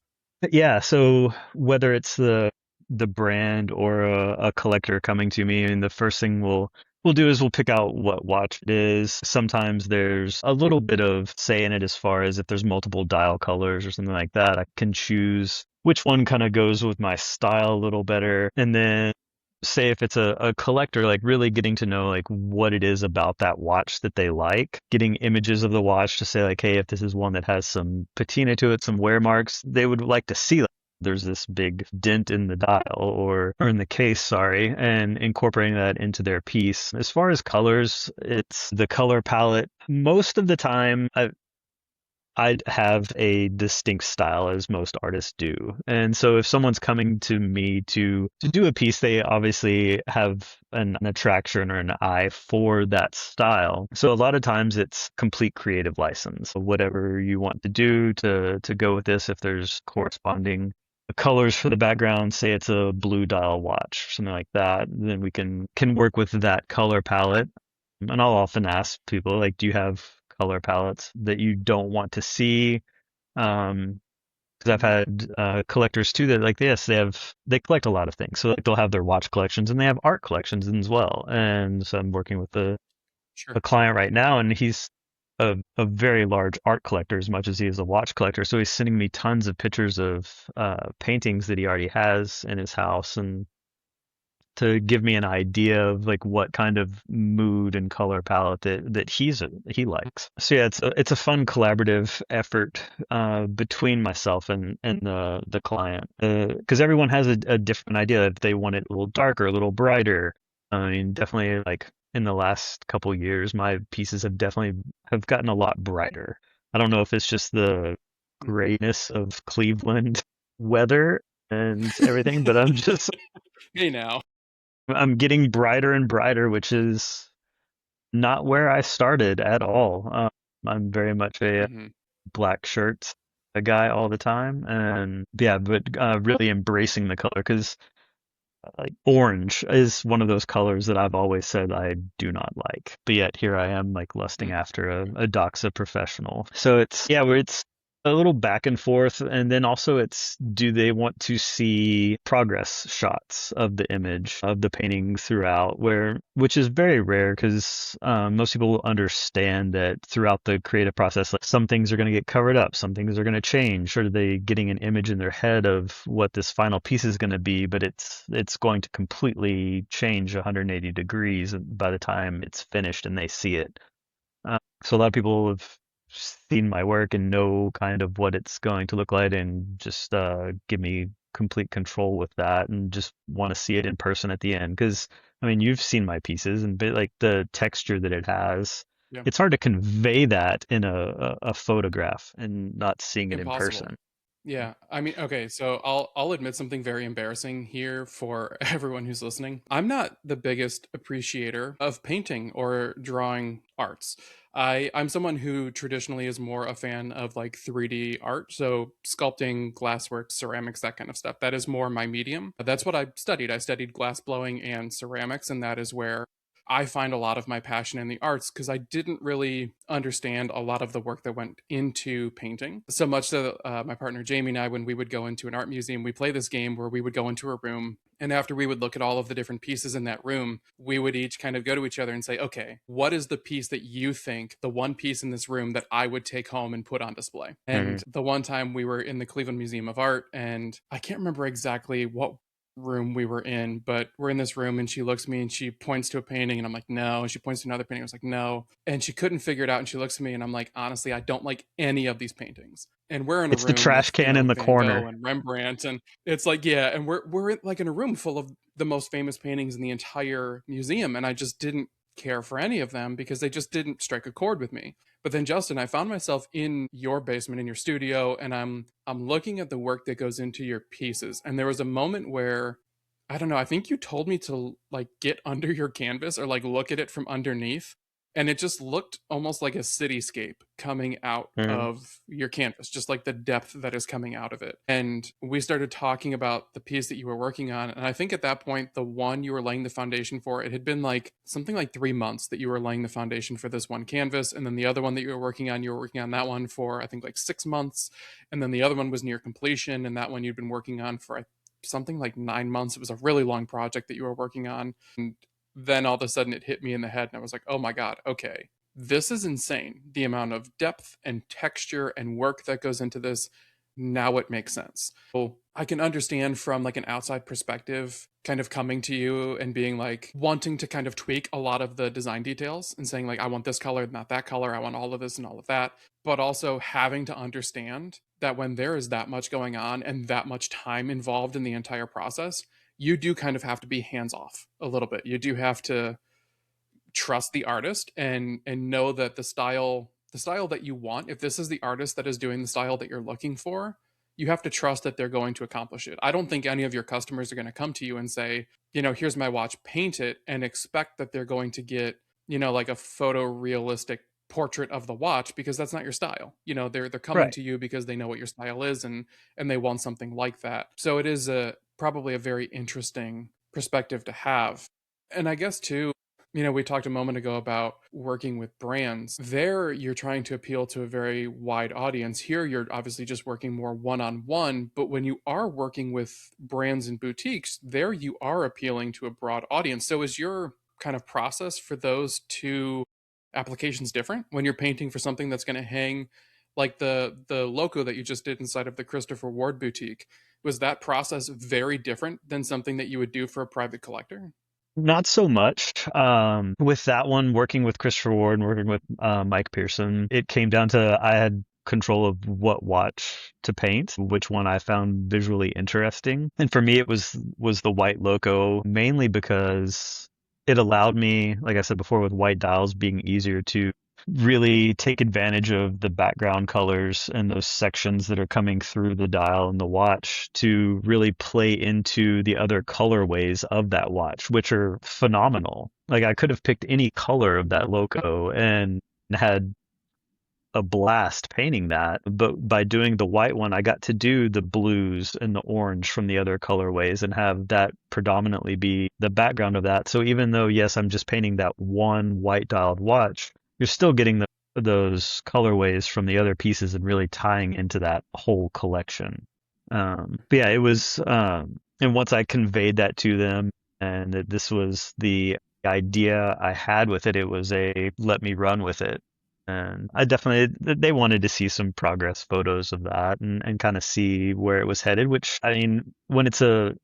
B: Yeah, so whether it's the brand or a collector coming to me, and the first thing we'll do is we'll pick out what watch it is. Sometimes there's a little bit of say in it as far as if there's multiple dial colors or something like that. I can choose which one kind of goes with my style a little better. And then say if it's a collector, like really getting to know like what it is about that watch that they like, getting images of the watch to say like, hey, if this is one that has some patina to it, some wear marks, they would like to see like, there's this big dent in the dial or in the case, sorry, and incorporating that into their piece. As far as colors, it's the color palette. Most of the time, I'd have a distinct style as most artists do. And so if someone's coming to me to do a piece, they obviously have an attraction or an eye for that style. So a lot of times it's complete creative license. So whatever you want to do to go with this, if there's corresponding colors for the background, say it's a blue dial watch, something like that, then we can work with that color palette. And I'll often ask people, like, do you have color palettes that you don't want to see? Because I've
A: Hmm.
B: had collectors too that like this, they collect a lot of things. So like they'll have their watch collections and they have art collections as well. And so I'm working with a
A: Sure.
B: client right now, and he's a very large art collector as much as he is a watch collector. So he's sending me tons of pictures of paintings that he already has in his house, and to give me an idea of like what kind of mood and color palette that he likes. So yeah, it's a fun collaborative effort between myself and the client, because everyone has a different idea if they want it a little darker, a little brighter. I mean, definitely like in the last couple years, my pieces have gotten a lot brighter. I don't know if it's just the
A: Hmm.
B: grayness of Cleveland weather and everything, but
A: Hey, now.
B: I'm getting brighter and brighter, which is not where I started at all. I'm very much a
A: Hmm.
B: black shirt a guy all the time, and yeah, but really embracing the color because like orange is one of those colors that I've always said I do not like, but yet here I am like lusting after a Doxa professional. So it's yeah, where it's a little back and forth, and then also it's do they want to see progress shots of the image of the painting throughout, where which is very rare because most people will understand that throughout the creative process, like some things are going to get covered up, some things are going to change, or are they getting an image in their head of what this final piece is going to be, but it's going to completely change 180 degrees by the time it's finished and they see it. So a lot of people have seen my work and know kind of what it's going to look like and just give me complete control with that and just want to see it in person at the end. Because I mean, you've seen my pieces and like the texture that it has.
A: Yeah.
B: It's hard to convey that in a photograph and not seeing it in
A: Impossible.
B: person.
A: Yeah, I mean, okay, so I'll admit something very embarrassing here for everyone who's listening. I'm not the biggest appreciator of painting or drawing arts. I'm someone who traditionally is more a fan of like 3D art, so sculpting, glasswork, ceramics, that kind of stuff. That is more my medium. That's what I studied. I studied glass blowing and ceramics, and that is where I find a lot of my passion in the arts because I didn't really understand a lot of the work that went into painting. So much that my partner Jamie and I, when we would go into an art museum, we play this game where we would go into a room. And after we would look at all of the different pieces in that room, we would each kind of go to each other and say, okay, what is the piece that you think, the one piece in this room that I would take home and put on display?
B: Hmm.
A: And the one time we were in the Cleveland Museum of Art, and I can't remember exactly what room we were in, but we're in this room and she looks at me and she points to a painting and I'm like, no. And she points to another painting. I was like, no. And she couldn't figure it out. And she looks at me and I'm like, honestly, I don't like any of these paintings. And we're in a
B: It's the
A: room
B: trash
A: with,
B: can in the
A: Van Gogh
B: corner.
A: and Rembrandt. And it's like, yeah. And we're like in a room full of the most famous paintings in the entire museum. And I just didn't care for any of them because they just didn't strike a chord with me. But then Justin, I found myself in your basement in your studio and I'm looking at the work that goes into your pieces. And there was a moment where I don't know, I think you told me to like get under your canvas or like look at it from underneath. And it just looked almost like a cityscape coming out
B: Hmm.
A: of your canvas, just like the depth that is coming out of it. And we started talking about the piece that you were working on. And I think at that point, the one you were laying the foundation for, it had been like something like 3 months that you were laying the foundation for this one canvas. And then the other one that you were working on that one for, I think, like 6 months. And then the other one was near completion. And that one you'd been working on for, something like 9 months. It was a really long project that you were working on. And then all of a sudden it hit me in the head and I was like, oh my God, okay. This is insane. The amount of depth and texture and work that goes into this. Now it makes sense. So I can understand from like an outside perspective kind of coming to you and being like wanting to kind of tweak a lot of the design details and saying like I want this color, not that color, I want all of this and all of that, but also having to understand that when there is that much going on and that much time involved in the entire process, you do kind of have to be hands off a little bit. You do have to trust the artist and know that the style that you want, if this is the artist that is doing the style that you're looking for, you have to trust that they're going to accomplish it. I don't think any of your customers are going to come to you and say, here's my watch, paint it, and expect that they're going to get, like a photorealistic portrait of the watch, because that's not your style. They're coming
B: Right.
A: to you because they know what your style is, and they want something like that. So it is a probably a very interesting perspective to have. And I guess too, we talked a moment ago about working with brands. There, you're trying to appeal to a very wide audience. Here, you're obviously just working more one on one. But when you are working with brands and boutiques, there you are appealing to a broad audience. So, is your kind of process for those two applications different when you're painting for something that's going to hang, like the logo that you just did inside of the Christopher Ward boutique? Was that process very different than something that you would do for a private collector?
B: Not so much. With that one, working with Christopher Ward and working with Mike Pearson, it came down to I had control of what watch to paint, which one I found visually interesting. And for me, it was the white loco, mainly because it allowed me, like I said before, with white dials being easier to really take advantage of the background colors and those sections that are coming through the dial and the watch to really play into the other colorways of that watch, which are phenomenal. Like I could have picked any color of that logo and had a blast painting that, but by doing the white one, I got to do the blues and the orange from the other colorways and have that predominantly be the background of that. So even though, yes, I'm just painting that one white dialed watch, you're still getting those colorways from the other pieces and really tying into that whole collection. But yeah, it was, and once I conveyed that to them and that this was the idea I had with it, it was a let me run with it. And I definitely, they wanted to see some progress photos of that and kind of see where it was headed, which, I mean, when it's a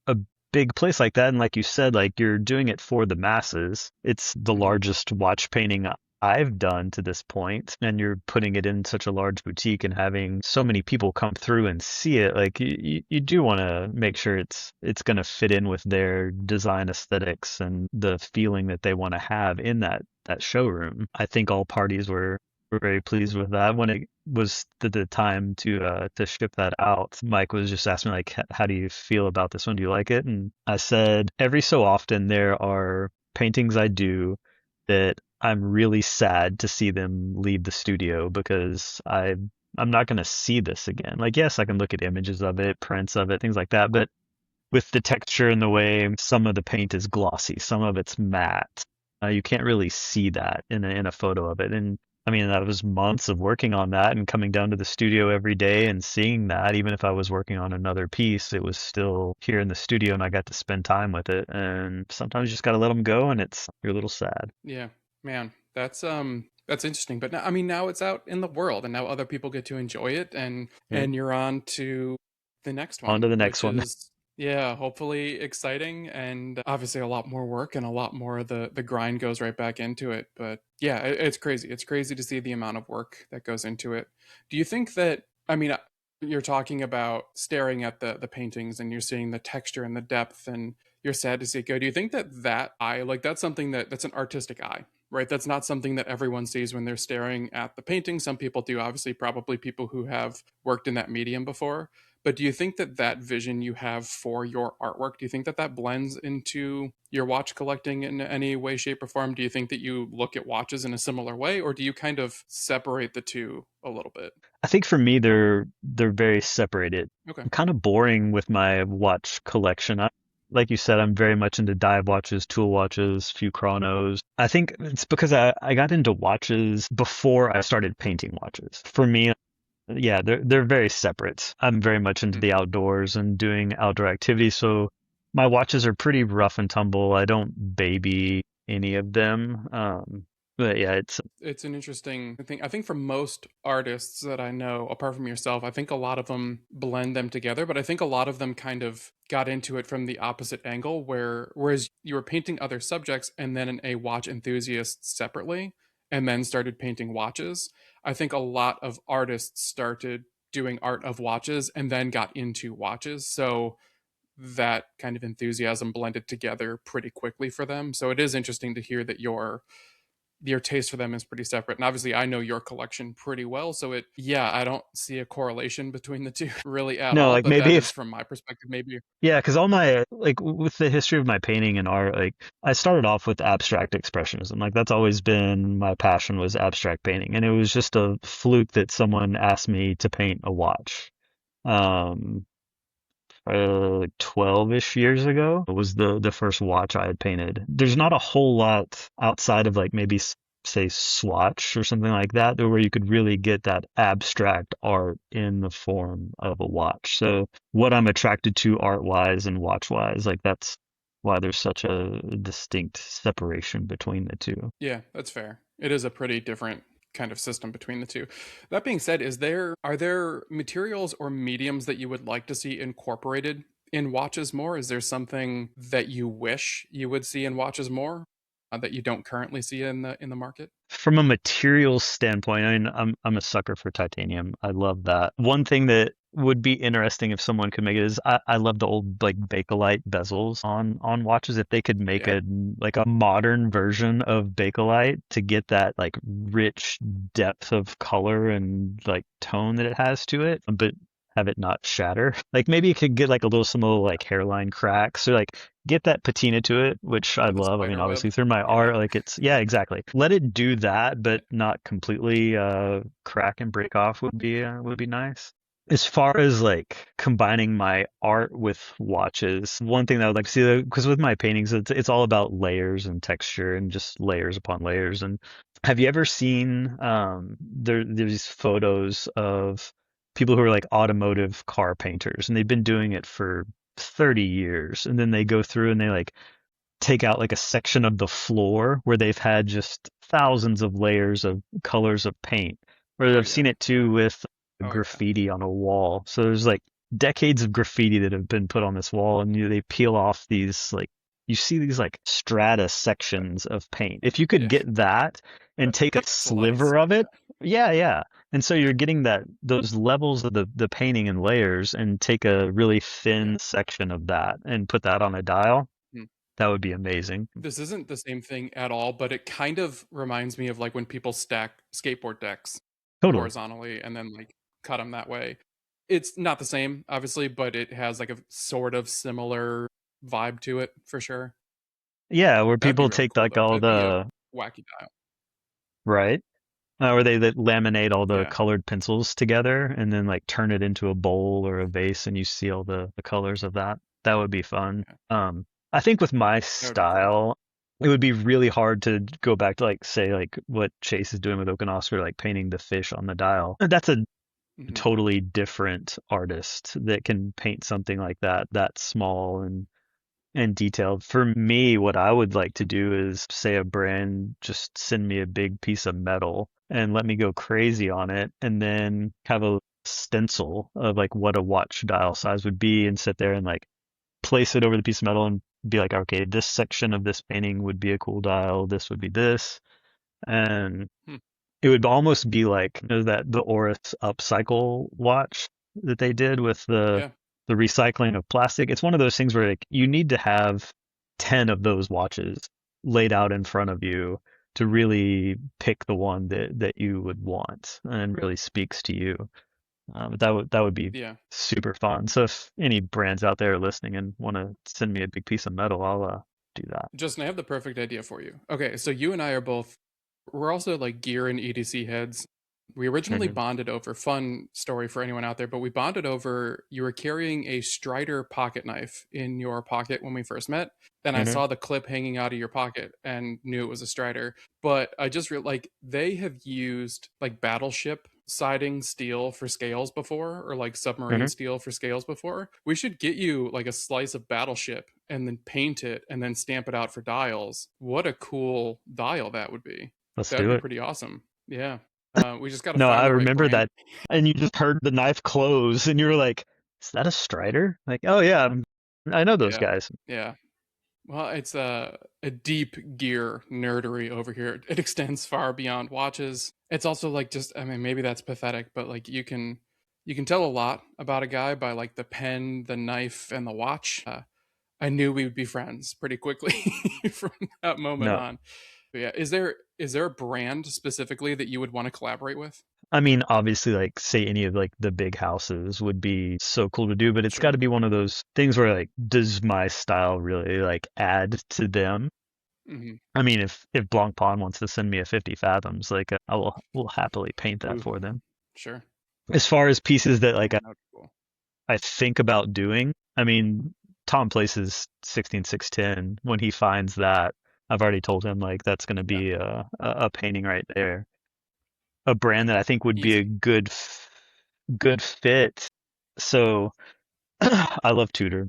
B: big place like that, and like you said, like you're doing it for the masses, it's the
A: Mm-hmm.
B: largest watch painting I've done to this point, and you're putting it in such a large boutique and having so many people come through and see it, like you do want to make sure it's going to fit in with their design aesthetics and the feeling that they want to have in that showroom. I think all parties were We're very pleased with that. When it was the time to ship that out, Mike was just asking me like, How do you feel about this one? Do you like it?" And I said, every so often there are paintings I do that I'm really sad to see them leave the studio because I'm not going to see this again. Like, yes, I can look at images of it, prints of it, things like that, but with the texture and the way some of the paint is glossy, some of it's matte. You can't really see that in a photo of it. And I mean, that was months of working on that and coming down to the studio every day and seeing that. Even if I was working on another piece, it was still here in the studio and I got to spend time with it. And sometimes you just got to let them go and you're a little sad.
A: Yeah, man, that's interesting. But now, I mean, now it's out in the world, and now other people get to enjoy it,
B: Yeah.
A: and you're on to the next
B: On
A: one,
B: to the next
A: which
B: one.
A: is yeah, hopefully exciting, and obviously a lot more work and a lot more of the grind goes right back into it. But yeah, it's crazy. It's crazy to see the amount of work that goes into it. Do you think that? I mean, you're talking about staring at the paintings, and you're seeing the texture and the depth, and you're sad to see it go. Do you think that that eye, like that's something that's an artistic eye, right? That's not something that everyone sees when they're staring at the painting. Some people do, obviously, probably people who have worked in that medium before. But do you think that that vision you have for your artwork, do you think that that blends into your watch collecting in any way, shape, or form? Do you think that you look at watches in a similar way, or do you kind of separate the two a little bit?
B: I think for me, they're very separated.
A: Okay.
B: I'm kind of boring with my watch collection. Like you said, I'm very much into dive watches, tool watches, few chronos. I think it's because I got into watches before I started painting watches. For me, yeah, they're very separate. I'm very much into
A: Hmm.
B: the outdoors and doing outdoor activities, so my watches are pretty rough and tumble. I don't baby any of them. But yeah,
A: It's an interesting thing. I think for most artists that I know, apart from yourself, I think a lot of them blend them together, but I think a lot of them kind of got into it from the opposite angle, whereas you were painting other subjects and then a watch enthusiast separately, and then started painting watches. I think a lot of artists started doing art of watches and then got into watches. So that kind of enthusiasm blended together pretty quickly for them. So it is interesting to hear that your taste for them is pretty separate. And obviously, I know your collection pretty well. So yeah, I don't see a correlation between the two really at
B: no,
A: all.
B: like
A: But
B: maybe
A: that is
B: if
A: from my perspective, maybe.
B: yeah, because all my like with the history of my painting and art, like I started off with abstract expressionism. Like that's always been my passion was abstract painting, and it was just a fluke that someone asked me to paint a watch. Um, like 12-ish years ago was the first watch I had painted. There's not a whole lot outside of like maybe say Swatch or something like that, where you could really get that abstract art in the form of a watch. So what I'm attracted to art-wise and watch-wise, like that's why there's such a distinct separation between the two.
A: Yeah, that's fair. It is a pretty different kind of system between the two. That being said, are there materials or mediums that you would like to see incorporated in watches more? Is there something that you wish you would see in watches more that you don't currently see in the market?
B: From a materials standpoint, I mean, I'm a sucker for titanium. I love that. One thing that would be interesting if someone could make it is I love the old like Bakelite bezels on watches. If they could make
A: Yeah.
B: a modern version of Bakelite to get that like rich depth of color and like tone that it has to it, but have it not shatter. Like maybe it could get like a little some little like hairline cracks or like get that patina to it, which I
A: Or the
B: love. I mean,
A: spider web.
B: obviously through my
A: Yeah.
B: art, like it's yeah, exactly. Let it do that,
A: Yeah.
B: but not completely crack and break off would be nice. As far as like combining my art with watches, one thing that I would like to see, because with my paintings, it's all about layers and texture and just layers upon layers. And have you ever seen there's photos of people who are like automotive car painters, and they've been doing it for 30 years, and then they go through and they like take out like a section of the floor where they've had just thousands of layers of colors of paint. Or
A: Oh
B: I've
A: yeah.
B: seen it too with
A: Oh yeah.
B: graffiti on a wall. So there's like decades of graffiti that have been put on this wall, and they peel off these like you see these like strata sections of paint. If you could
A: Yeah.
B: get that and take a
A: Thick slice.
B: sliver of it,
A: Yeah.
B: yeah, yeah. And so you're getting that those levels of the painting and layers and take a really
A: Yeah.
B: thin section of that and put that on a dial. That would be amazing.
A: This isn't the same thing at all, but it kind of reminds me of like when people stack skateboard decks
B: Totally.
A: horizontally and then like cut them that way. It's not the same, obviously, but it has like a sort of similar vibe to it for sure.
B: Yeah, where
A: That'd be
B: people
A: really
B: take
A: cool
B: like
A: though.
B: all
A: That'd be a
B: the
A: wacky dial.
B: right, where they laminate all the
A: Yeah,
B: colored pencils together and then like turn it into a bowl or a vase, and you see all the colors of that. That would be fun.
A: yeah,
B: I think with my
A: that would be cool.
B: style, it would be really hard to go back to like say like what Chase is doing with Oak and Oscar, like painting the fish on the dial. That's a
A: Hmm.
B: totally different artist that can paint something like that small and detailed. For me, what I would like to do is say a brand just send me a big piece of metal and let me go crazy on it, and then have a stencil of like what a watch dial size would be, and sit there and like place it over the piece of metal and be like, okay, this section of this painting would be a cool dial, this would be this, and
A: Hmm.
B: it would almost be like, you know, that the Oris upcycle watch that they did with
A: Yeah.
B: the recycling of plastic. It's one of those things where like you need to have 10 of those watches laid out in front of you to really pick the one that you would want and really speaks to you. That would be
A: Yeah.
B: super fun. So if any brands out there are listening and want to send me a big piece of metal, I'll do that.
A: Justin, I have the perfect idea for you. Okay, so you and I are both, we're also like gear and EDC heads. We originally
B: Hmm.
A: bonded over, fun story for anyone out there, but we bonded over you were carrying a Strider pocket knife in your pocket when we first met. Then I
B: Hmm.
A: saw the clip hanging out of your pocket and knew it was a Strider. But I just realized like they have used like battleship siding steel for scales before, or like submarine
B: Hmm.
A: steel for scales before. We should get you like a slice of battleship and then paint it and then stamp it out for dials. What a cool dial that would be.
B: Let's
A: That would
B: do
A: be
B: it.
A: pretty awesome. Yeah. We just got to
B: No, I
A: find the right
B: remember
A: brand.
B: that. And you just heard the knife close, and you were like, "Is that a Strider?" Like, "Oh yeah, I know those
A: Yeah.
B: guys."
A: Yeah. Well, it's a deep gear nerdery over here. It extends far beyond watches. It's also like just I mean maybe that's pathetic, but like you can tell a lot about a guy by like the pen, the knife, and the watch. I knew we would be friends pretty quickly from that moment
B: No,
A: on. But yeah, is there a brand specifically that you would want to collaborate with?
B: I mean, obviously, like, say any of like the big houses would be so cool to do, but it's got
A: Sure.
B: to be one of those things where like, does my style really like add to them?
A: Hmm.
B: I mean, if Blancpain wants to send me a 50 fathoms, like, will happily paint that
A: Ooh,
B: for them.
A: sure.
B: As far as pieces that
A: Yeah,
B: like
A: that would be cool.
B: I think about doing. I mean, Tom places 16610. When he finds that, I've already told him like that's going to
A: Yeah,
B: be a painting right there. A brand that I think would be a
A: easy.
B: good fit. So I love Tudor.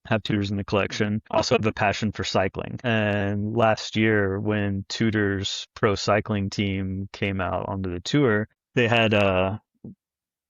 B: Have Tudors in the
A: Hmm.
B: collection. Also have a passion for cycling. And last year, when Tudor's pro cycling team came out onto the tour, they had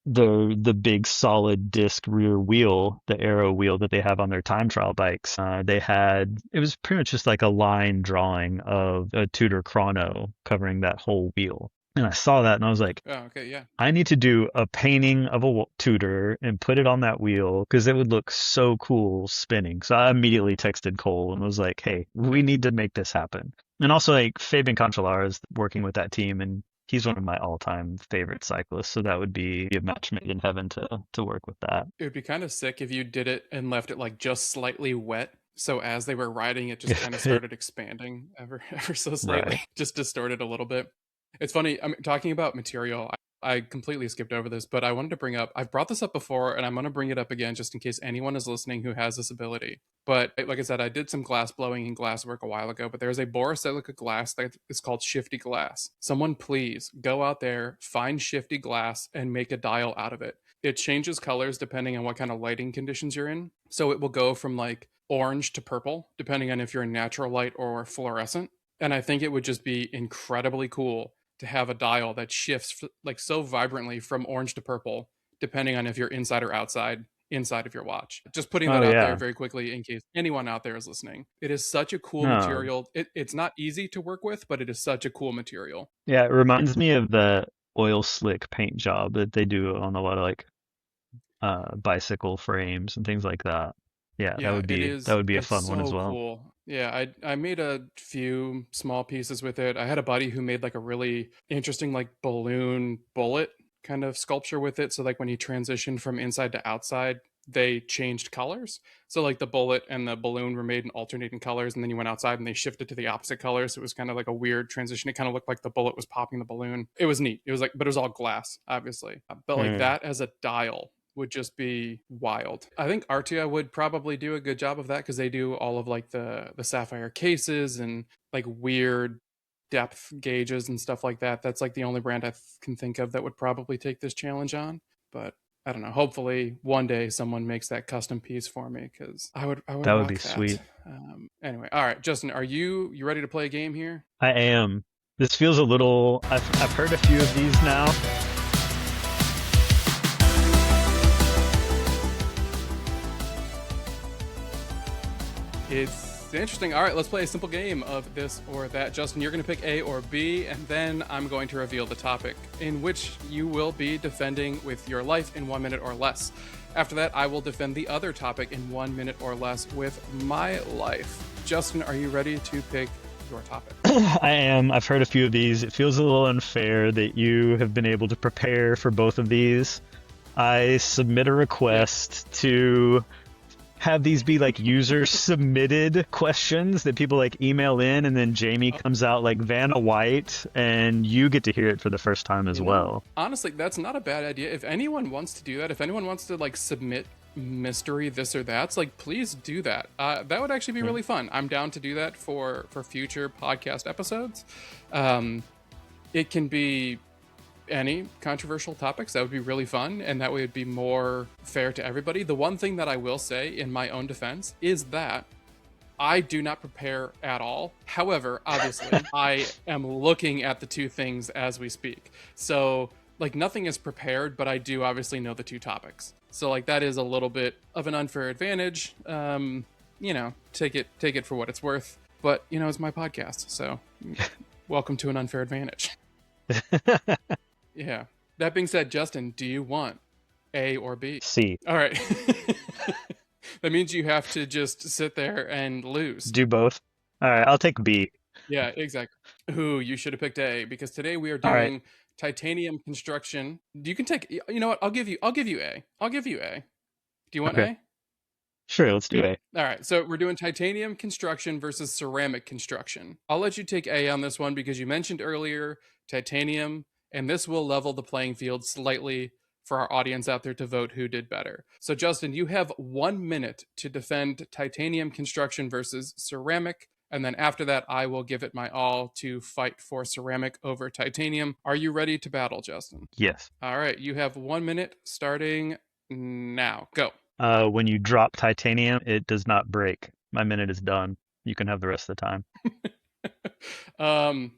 B: the big solid disc rear wheel, the aero wheel that they have on their time trial bikes. They had it was pretty much just like a line drawing of a Tudor chrono covering that whole wheel. And I saw that and I was like,
A: Oh, okay, yeah.
B: I need to do a painting of a Tudor and put it on that wheel because it would look so cool spinning. So I immediately texted Cole and was like, hey, we
A: Yeah.
B: need to make this happen. And also, like, Fabian Cancellara is working with that team, and he's one of my all-time favorite cyclists. So that would be a match made in heaven to work with that.
A: It would be kind of sick if you did it and left it like just slightly wet. So as they were riding, it just kind of
B: If it
A: started expanding ever ever so slightly,
B: right.
A: just distorted a little bit. It's funny. I'm talking about material. I completely skipped over this, but I wanted to bring up. I've brought this up before, and I'm going to bring it up again just in case anyone is listening who has this ability. But like I said, I did some glass blowing and glass work a while ago. But there's a borosilicate glass that is called shifty glass. Someone please go out there, find shifty glass, and make a dial out of it. It changes colors depending on what kind of lighting conditions you're in. So it will go from like orange to purple, depending on if you're in natural light or fluorescent. And I think it would just be incredibly cool to have a dial that shifts like so vibrantly from orange to purple, depending on if you're inside or outside inside of your watch. Just putting
B: Oh
A: that out there
B: yeah.
A: very quickly in case anyone out there is listening. It is such a cool
B: No.
A: material. It's not easy to work with, but it is such a cool material.
B: Yeah, it reminds me of the oil slick paint job that they do on a lot of like bicycle frames and things like that. Yeah, that
A: Yeah,
B: would
A: it
B: be that
A: is.
B: would be a
A: It's
B: fun one as
A: so
B: well.
A: cool. Yeah, I made a few small pieces with it. I had a buddy who made like a really interesting like balloon bullet kind of sculpture with it. So like when you transitioned from inside to outside, they changed colors. So like the bullet and the balloon were made in alternating colors, and then you went outside and they shifted to the opposite colors. So it was kind of like a weird transition. It kind of looked like the bullet was popping the balloon. It was neat. It was like, but it was all glass, obviously. But like
B: Mm.
A: that as a dial would just be wild. I think Artia would probably do a good job of that because they do all of like the sapphire cases and like weird depth gauges and stuff like that. That's like the only brand can think of that would probably take this challenge on. But I don't know. Hopefully, one day someone makes that custom piece for me because I would
B: That would be
A: rock that.
B: sweet.
A: Anyway, all right, Justin, are you ready to play a game here?
B: I am. This feels a little. I've heard a few of these now.
A: It's interesting. All right, let's play a simple game of this or that. Justin, you're going to pick A or B, and then I'm going to reveal the topic, in which you will be defending with your life in 1 minute or less. After that, I will defend the other topic in 1 minute or less with my life. Justin, are you ready to pick your topic?
B: I am. I've heard a few of these. It feels a little unfair that you have been able to prepare for both of these. I submit a request to have these be like user submitted questions that people like email in, and then Jamie comes out like Vanna White and you get to hear it for the first time as well.
A: Honestly, that's not a bad idea. If anyone wants to do that, if anyone wants to like submit mystery this or that's, like, please do that. That would actually be
B: Yeah.
A: really fun. I'm down to do that for future podcast episodes. Um, it can be any controversial topics. That would be really fun, and that would be more fair to everybody. The one thing that I will say in my own defense is that I do not prepare at all. However, obviously, I am looking at the two things as we speak. So, like, nothing is prepared, but I do obviously know the two topics. So, like, that is a little bit of an unfair advantage. Take it for what it's worth. But it's my podcast, so welcome to an unfair advantage. Yeah. That being said, Justin, do you want A or B?
B: C.
A: All right. That means you have to just sit there and lose.
B: Do both. All right, I'll take B.
A: Yeah, exactly. Who you should have picked A, because today we are
B: All right,
A: doing titanium construction. You can take. You know what? I'll give you A. I'll give you A. Do you want
B: okay,
A: A?
B: sure, let's do A.
A: All right. So we're doing titanium construction versus ceramic construction. I'll let you take A on this one because you mentioned earlier titanium, and this will level the playing field slightly for our audience out there to vote who did better. So, Justin, you have 1 minute to defend titanium construction versus ceramic. And then after that, I will give it my all to fight for ceramic over titanium. Are you ready to battle, Justin?
B: Yes.
A: All right. You have 1 minute starting now. Go.
B: When you drop titanium, it does not break. My minute is done. You can have the rest of the time.
A: um,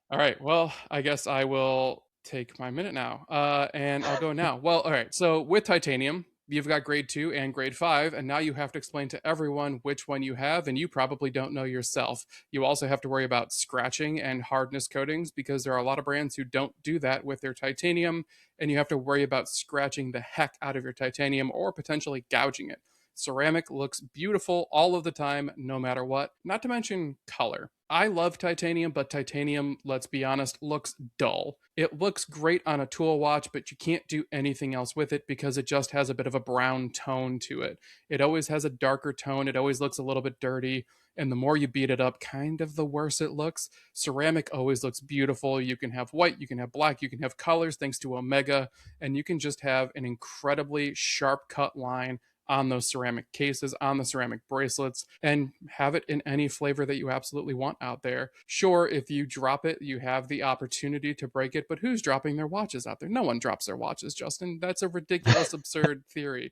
A: all right. Well, I guess I will take my minute now. And I'll go now. Well, all right. So with titanium, you've got grade 2 and grade 5, and now you have to explain to everyone which one you have, and you probably don't know yourself. You also have to worry about scratching and hardness coatings because there are a lot of brands who don't do that with their titanium, and you have to worry about scratching the heck out of your titanium or potentially gouging it. Ceramic looks beautiful all of the time, no matter what, not to mention color. I love titanium, but titanium, let's be honest, looks dull. It looks great on a tool watch, but you can't do anything else with it because it just has a bit of a brown tone to it. It always has a darker tone. It always looks a little bit dirty. And the more you beat it up, kind of the worse it looks. Ceramic always looks beautiful. You can have white, you can have black, you can have colors thanks to Omega, and you can just have an incredibly sharp cut line on those ceramic cases, on the ceramic bracelets, and have it in any flavor that you absolutely want out there. Sure, if you drop it, you have the opportunity to break it, but who's dropping their watches out there? No one drops their watches, Justin. That's a ridiculous, absurd theory.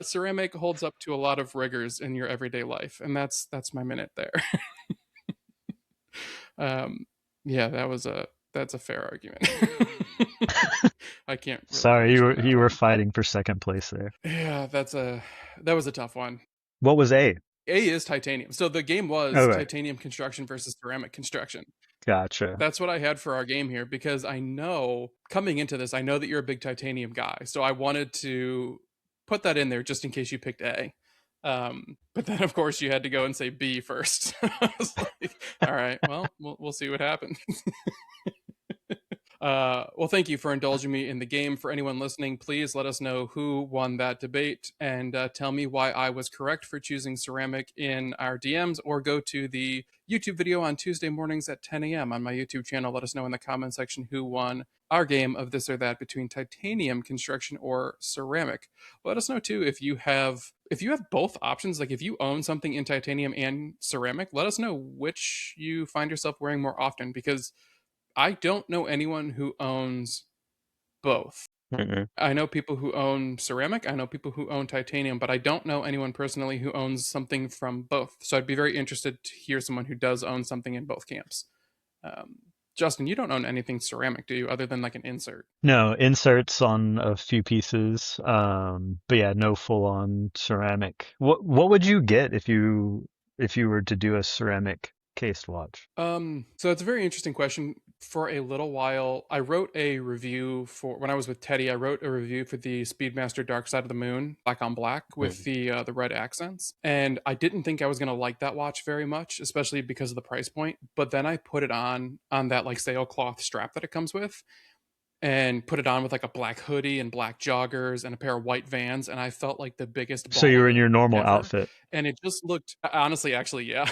A: Ceramic holds up to a lot of rigors in your everyday life, and that's my minute there. Yeah, that's a fair argument. I can't really
B: Sorry,
A: question that
B: you were
A: one.
B: fighting for second place there.
A: Yeah, that was a tough one.
B: What was A?
A: A is titanium. So the game was
B: Oh, right.
A: titanium construction versus ceramic construction.
B: Gotcha.
A: That's what I had for our game here because I know coming into this, I know that you're a big titanium guy. So I wanted to put that in there just in case you picked A. But then, of course, you had to go and say B first. I was like, all right, well, we'll see what happens. Well, thank you for indulging me in the game. For anyone listening, please let us know who won that debate and tell me why I was correct for choosing ceramic in our DMs, or go to the YouTube video on Tuesday mornings at 10 a.m. on my YouTube channel. Let us know in the comment section who won our game of this or that between titanium construction or ceramic. Let us know too if you have both options, like if you own something in titanium and ceramic, let us know which you find yourself wearing more often, because I don't know anyone who owns both.
B: Mm-mm.
A: I know people who own ceramic, I know people who own titanium, but I don't know anyone personally who owns something from both. So I'd be very interested to hear someone who does own something in both camps. Um, Justin, you don't own anything ceramic, do you, other than like an insert?
B: No, inserts on a few pieces. But yeah, no full on ceramic. What would you get if you were to do a ceramic cased watch?
A: So it's a very interesting question. For a little while, I wrote a review for when I was with Teddy. I wrote a review for the Speedmaster Dark Side of the Moon, black on black, with
B: Mm.
A: the red accents, and I didn't think I was gonna like that watch very much, especially because of the price point. But then I put it on that like sailcloth strap that it comes with, and put it on with like a black hoodie and black joggers and a pair of white Vans, and I felt like the biggest
B: So you were in
A: baller
B: your normal
A: ever.
B: outfit.
A: And it just looked, honestly, actually, yeah.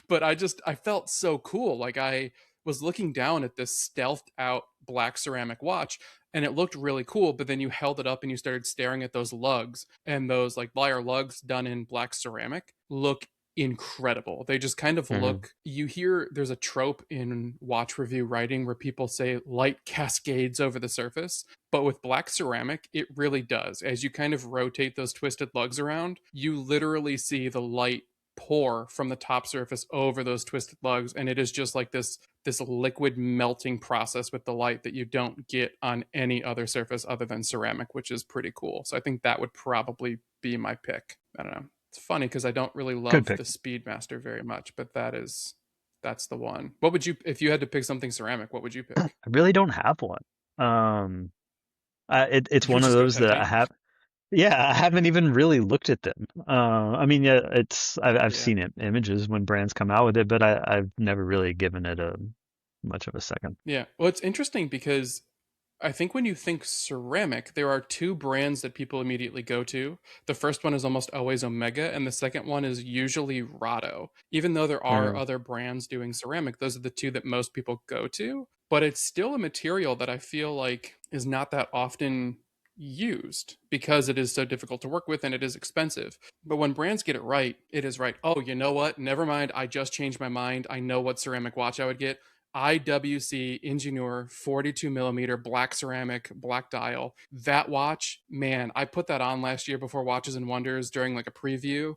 A: But I felt so cool. Like I was looking down at this stealthed out black ceramic watch, and it looked really cool. But then you held it up and you started staring at those lugs, and those like Lyre lugs done in black ceramic look incredible. They just kind of
B: Hmm.
A: look, you hear there's a trope in watch review writing where people say light cascades over the surface, but with black ceramic it really does. As you kind of rotate those twisted lugs around, you literally see the light pour from the top surface over those twisted lugs, and it is just like this liquid melting process with the light that you don't get on any other surface other than ceramic, which is pretty cool. So I think that would probably be my pick. I don't know. It's funny because I don't really
B: Good
A: love
B: pick.
A: the Speedmaster very much, but that's the one. What would you, if you had to pick something ceramic, what would you
B: I
A: pick?
B: really don't have one. Um, it's
A: You would
B: one of
A: just go
B: those that I
A: titanium.
B: have. Yeah, I haven't even really looked at them. I mean, yeah, I've
A: Yeah.
B: seen it, images when brands come out with it, but I've never really given it a much of a second.
A: Yeah. Well, it's interesting because I think when you think ceramic, there are two brands that people immediately go to. The first one is almost always Omega, and the second one is usually Rado. Even though there are
B: Mm,
A: other brands doing ceramic, those are the two that most people go to. But it's still a material that I feel like is not that often used because it is so difficult to work with and it is expensive. But when brands get it right, it is right. Oh, you know what? Never mind. I just changed my mind. I know what ceramic watch I would get. IWC Ingenieur 42 millimeter black ceramic, black dial. That watch, man, I put that on last year before Watches and Wonders during like a preview,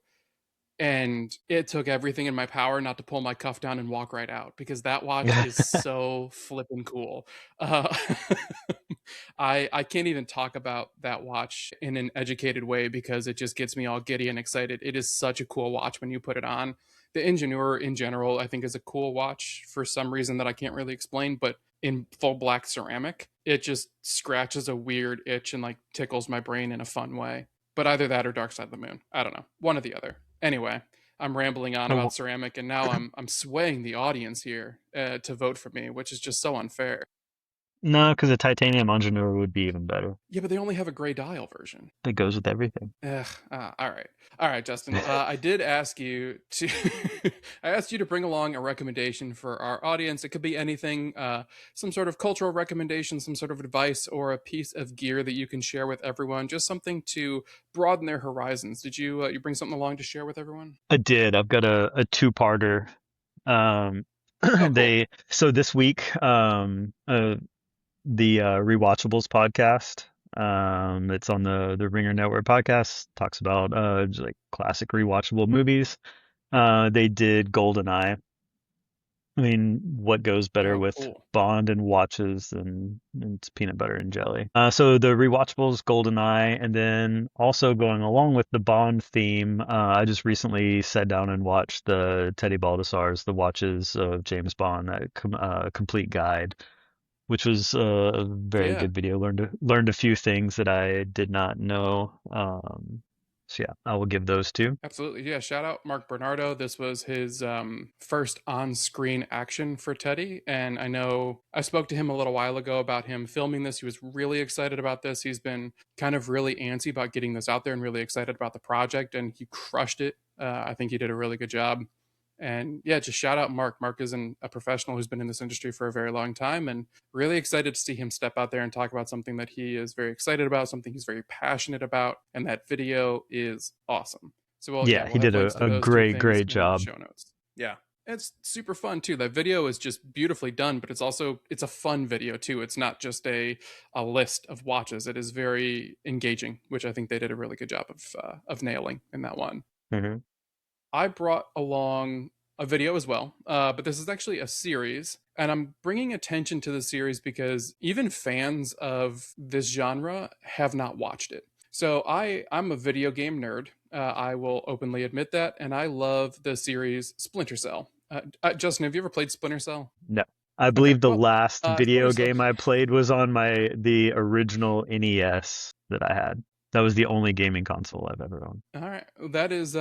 A: and it took everything in my power not to pull my cuff down and walk right out because that watch
B: mm.
A: is so flippin' cool. Uh, I can't even talk about that watch in an educated way because it just gets me all giddy and excited. It is such a cool watch when you put it on. The Ingenieur in general, I think, is a cool watch for some reason that I can't really explain, but in full black ceramic, it just scratches a weird itch and like tickles my brain in a fun way. But either that or Dark Side of the Moon. I don't know. One or the other. Anyway, I'm rambling on about
B: Oh,
A: ceramic, and now I'm swaying the audience here to vote for me, which is just so unfair.
B: no, because a titanium Ingenue would be even better.
A: Yeah, but they only have a gray dial version.
B: That goes with everything.
A: Ugh, all right, Justin. I did ask you to. I asked you to bring along a recommendation for our audience. It could be anything, some sort of cultural recommendation, some sort of advice, or a piece of gear that you can share with everyone. Just something to broaden their horizons. Did you bring something along to share with everyone?
B: I did. I've got a two-parter. Um,
A: Oh, cool.
B: so this week, the Rewatchables podcast. It's on the Ringer Network podcast. Talks about just like classic rewatchable movies. They did GoldenEye. I mean, what goes better
A: Oh,
B: with
A: cool.
B: Bond and watches and it's peanut butter and jelly. So the rewatchables, GoldenEye, and then also going along with the Bond theme, I just recently sat down and watched the Teddy Baldessar's The Watches of James Bond, complete guide, which was a very
A: Yeah.
B: good video. Learned a few things that I did not know. So yeah, I will give those two.
A: Absolutely. Yeah. Shout out Mark Bernardo. This was his first on screen action for Teddy. And I know I spoke to him a little while ago about him filming this. He was really excited about this. He's been kind of really antsy about getting this out there and really excited about the project. And he crushed it. I think he did a really good job. And yeah, just shout out Mark. Mark is a professional who's been in this industry for a very long time, and really excited to see him step out there and talk about something that he is very excited about, something he's very passionate about. And that video is awesome. So
B: Yeah, he
A: we'll have
B: did
A: links to
B: a
A: those two
B: great,
A: things
B: great
A: in the
B: job.
A: show notes. Yeah. It's super fun too. That video is just beautifully done, but it's a fun video too. It's not just a list of watches. It is very engaging, which I think they did a really good job of nailing in that one.
B: Hmm.
A: I brought along a video as well, but this is actually a series, and I'm bringing attention to the series because even fans of this genre have not watched it. So I'm a video game nerd. I will openly admit that, and I love the series Splinter Cell. Justin, have you ever played Splinter Cell?
B: No, I
A: Okay,
B: believe the
A: well,
B: last
A: Splinter
B: video
A: Cell.
B: game I played was on the original NES that I had. That was the only gaming console I've ever owned.
A: All right, that is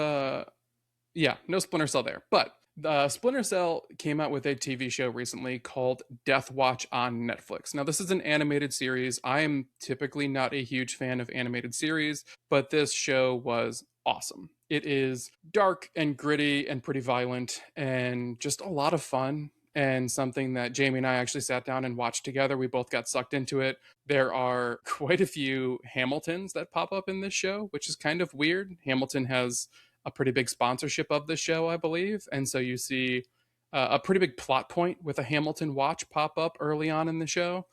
A: yeah, no Splinter Cell there. But Splinter Cell came out with a TV show recently called Death Watch on Netflix. Now, this is an animated series. I am typically not a huge fan of animated series, but this show was awesome. It is dark and gritty and pretty violent and just a lot of fun. And something that Jamie and I actually sat down and watched together. We both got sucked into it. There are quite a few Hamiltons that pop up in this show, which is kind of weird. Hamilton has a pretty big sponsorship of the show, I believe. And so you see a pretty big plot point with a Hamilton watch pop up early on in the show.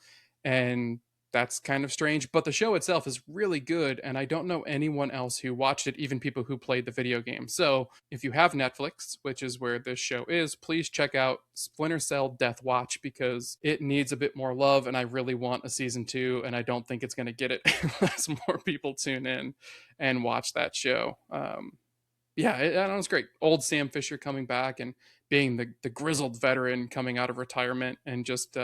A: And that's kind of strange. But the show itself is really good. And I don't know anyone else who watched it, even people who played the video game. So if you have Netflix, which is where this show is, please check out Splinter Cell Death Watch because it needs a bit more love. And I really want a season two. And I don't think it's going to get it unless more people tune in and watch that show. Yeah, I don't know, it's great. Old Sam Fisher coming back and being the grizzled veteran coming out of retirement and just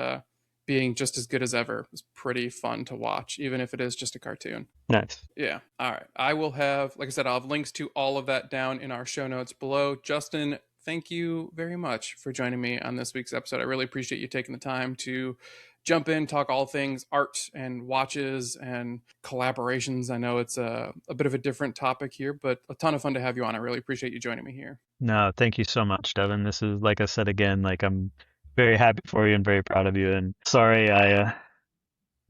A: being just as good as ever was pretty fun to watch, even if it is just a cartoon.
B: Nice.
A: Yeah. All right. I will have, like I said, I'll have links to all of that down in our show notes below. Justin, thank you very much for joining me on this week's episode. I really appreciate you taking the time to jump in, talk all things art and watches and collaborations. I know it's a bit of a different topic here, but a ton of fun to have you on. I really appreciate you joining me here.
B: No, thank you so much, Devin. This is, like I said again, like I'm very happy for you and very proud of you. And sorry I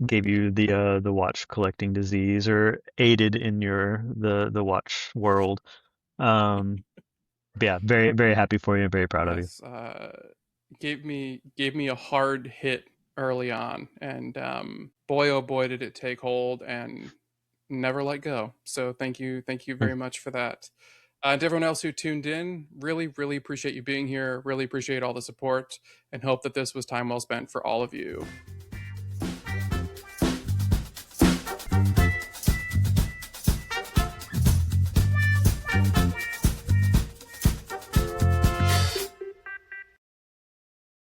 B: gave you the watch collecting disease or aided in the watch world. Um, but yeah, very very happy for you and very proud of you.
A: Yes, gave me a hard hit early on, and boy oh boy did it take hold and never let go. So thank you very much for that. To everyone else who tuned in, really, really appreciate you being here. Really appreciate all the support and hope that this was time well spent for all of you.